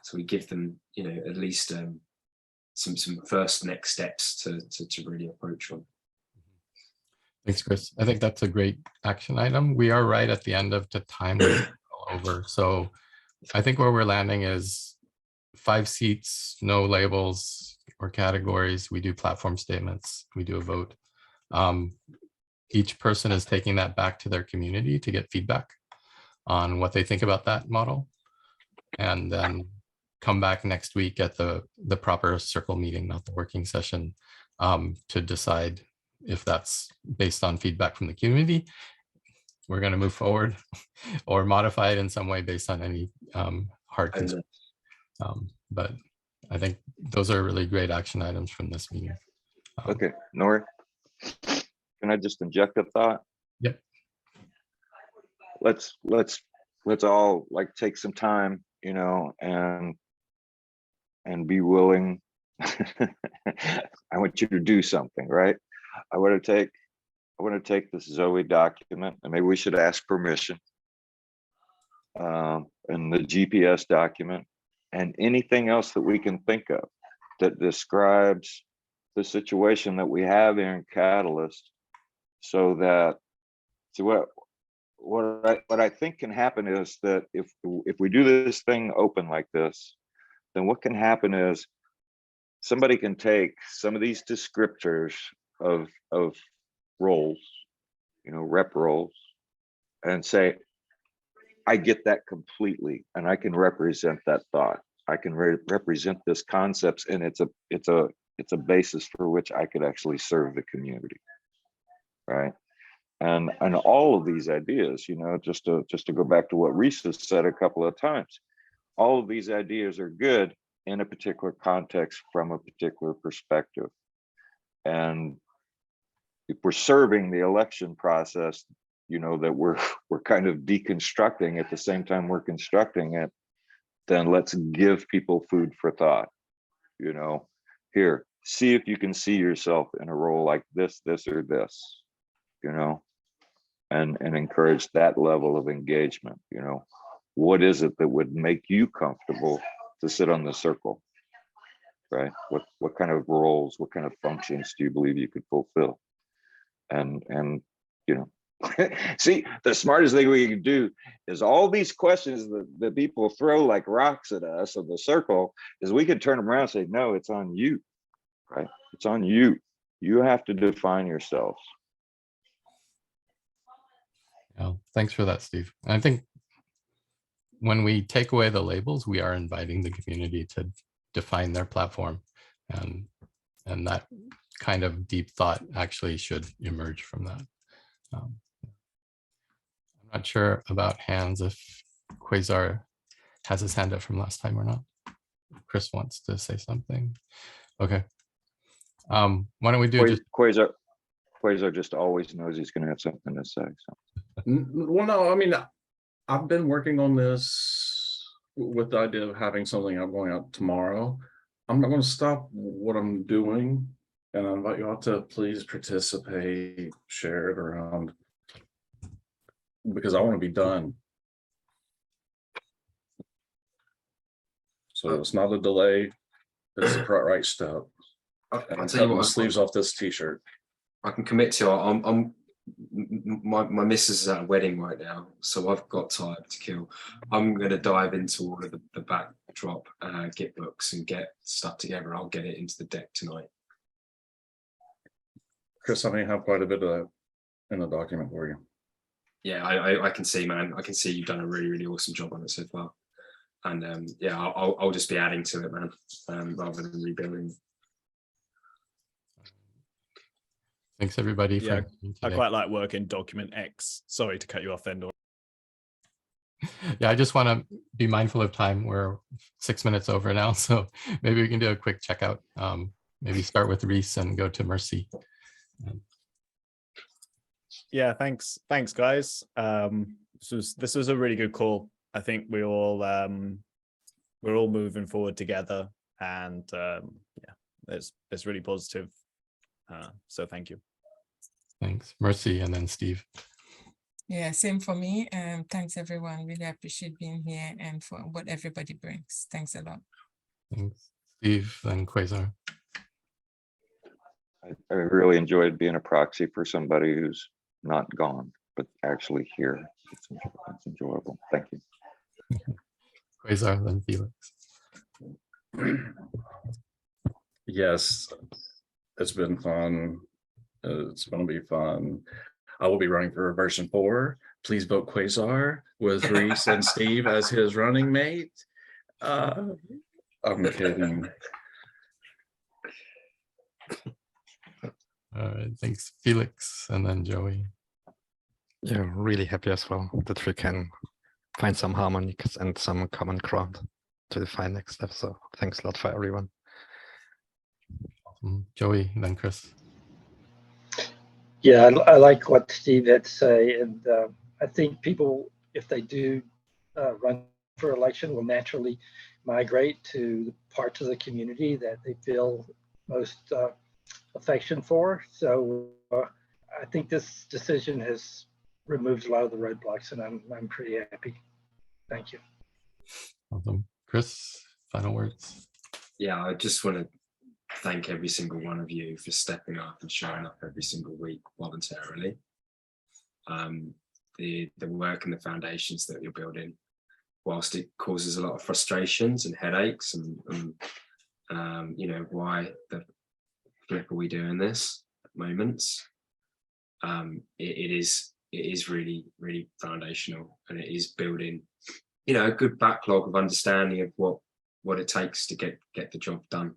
K: So we give them, at least some first next steps to really approach on.
A: Thanks, Chris. I think that's a great action item. We are right at the end of the time over. So I think where we're landing is 5 seats, no labels or categories. We do platform statements. We do a vote. Each person is taking that back to their community to get feedback on what they think about that model, and then come back next week at the proper circle meeting, not the working session, to decide if that's based on feedback from the community. We're going to move forward or modify it in some way based on any hard concerns. But I think those are really great action items from this meeting.
E: Okay, Nori, can I just inject a thought?
A: Yep.
E: Let's all like take some time, and be willing. I want you to do something, right? I want to take this Zoe document, and maybe we should ask permission, and the GPS document, and anything else that we can think of that describes the situation that we have here in Catalyst, so what I think can happen is that if we do this thing open like this, then what can happen is somebody can take some of these descriptors of roles, rep roles, and say, I get that completely, and I can represent that thought. I can represent this concepts, and it's a basis for which I could actually serve the community, right? And all of these ideas, you know, just to go back to what Reese has said a couple of times, all of these ideas are good in a particular context from a particular perspective. And if we're serving the election process, you know, that we're kind of deconstructing at the same time we're constructing it, then let's give people food for thought. You know, here, see if you can see yourself in a role like this, or this, you know, and encourage that level of engagement. You know, what is it that would make you comfortable to sit on the circle, right? What kind of roles, what kind of functions do you believe you could fulfill? And you know, see, the smartest thing we can do is all these questions that people throw like rocks at us of the circle, is we could turn them around and say, no, it's on you, right? It's on you. You have to define yourselves.
A: Yeah, thanks for that, Steve. I think when we take away the labels, we are inviting the community to define their platform, and that kind of deep thought actually should emerge from that. I'm not sure about hands, if Quasar has his hand up from last time or not. Chris wants to say something. Okay. Why don't we do just
E: Quasar just always knows he's going to have something to say. So.
J: Well, no, I mean, I've been working on this with the idea of having something out going out tomorrow. I'm not going to stop what I'm doing, and I invite you all to please participate, share it around, because I want to be done. So it's not a delay, it's the right step.
K: I'll
J: And I'm
K: tell you
J: cutting the
K: what,
J: sleeves off this t-shirt.
K: I can commit to. My missus is at a wedding right now, so I've got time to kill. I'm going to dive into all of the backdrop, get books and get stuff together. I'll get it into the deck tonight.
J: Chris, I may have quite a bit of that in the document for you.
K: Yeah, I can see, man. I can see you've done a really, really awesome job on it so far. And yeah, I'll just be adding to it, man, rather than rebuilding.
A: Thanks everybody for
H: Yeah,
A: today.
H: I quite like working document X. Sorry to cut you off, Endor.
A: Yeah, I just want to be mindful of time. We're 6 minutes over now, so maybe we can do a quick checkout. Maybe start with Reese and go to Mercy.
H: Yeah, thanks, guys. This was a really good call. I think we're all moving forward together, and yeah, it's really positive. So thank you.
A: Thanks, Mercy, and then Steve.
D: Yeah, same for me. Thanks everyone. Really appreciate being here and for what everybody brings. Thanks a lot.
A: Thanks, Steve, then Quasar.
E: I really enjoyed being a proxy for somebody who's not gone, but actually here. It's enjoyable. Thank you.
A: Quasar, then Felix.
J: Yes, it's been fun. It's going to be fun. I will be running for version 4. Please vote Quasar with Reese and Steve as his running mate. I'm kidding.
A: All right, thanks, Felix, and then Joey.
C: Yeah, really happy as well that we can find some harmonies and some common ground to define next steps. So thanks a lot for everyone.
A: Awesome. Joey, then Chris.
B: Yeah, I like what Steve had to say, and I think people, if they do run for election, will naturally migrate to the parts of the community that they feel most affection for. So I think this decision has removed a lot of the roadblocks, and I'm pretty happy. Thank you.
A: Awesome. Chris, final words.
K: Yeah, I just want to thank every single one of you for stepping up and showing up every single week voluntarily. The work and the foundations that you're building, whilst it causes a lot of frustrations and headaches and you know, why the flip are we doing this at moments, it is really, really foundational, and it is building, you know, a good backlog of understanding of what it takes to get the job done.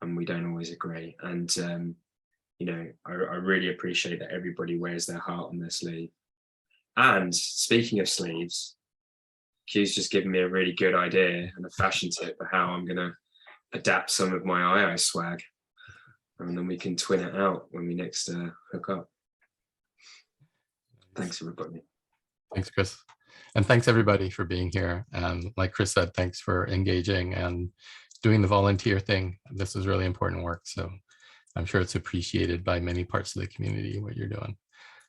K: And we don't always agree. And, you you know, I really appreciate that everybody wears their heart on their sleeve. And speaking of sleeves, Q's just given me a really good idea and a fashion tip for how I'm going to adapt some of my IO swag. And then we can twin it out when we next hook up. Thanks, everybody.
A: Thanks, Chris. And thanks everybody for being here. And like Chris said, thanks for engaging and doing the volunteer thing. This is really important work. So I'm sure it's appreciated by many parts of the community, what you're doing.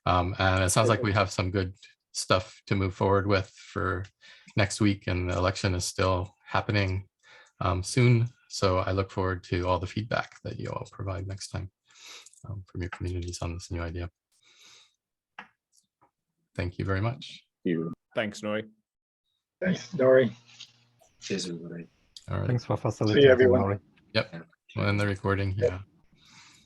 A: And it sounds like we have some good stuff to move forward with for next week, and the election is still happening soon. So I look forward to all the feedback that you all provide next time from your communities on this new idea. Thank you very much.
H: Thanks, Nori.
B: Thanks, Nori.
K: Cheers, everybody.
A: All right.
C: Thanks for
B: See you,
C: facilitating,
B: everyone.
C: Nori.
A: Yep. We'll end the recording. Yeah.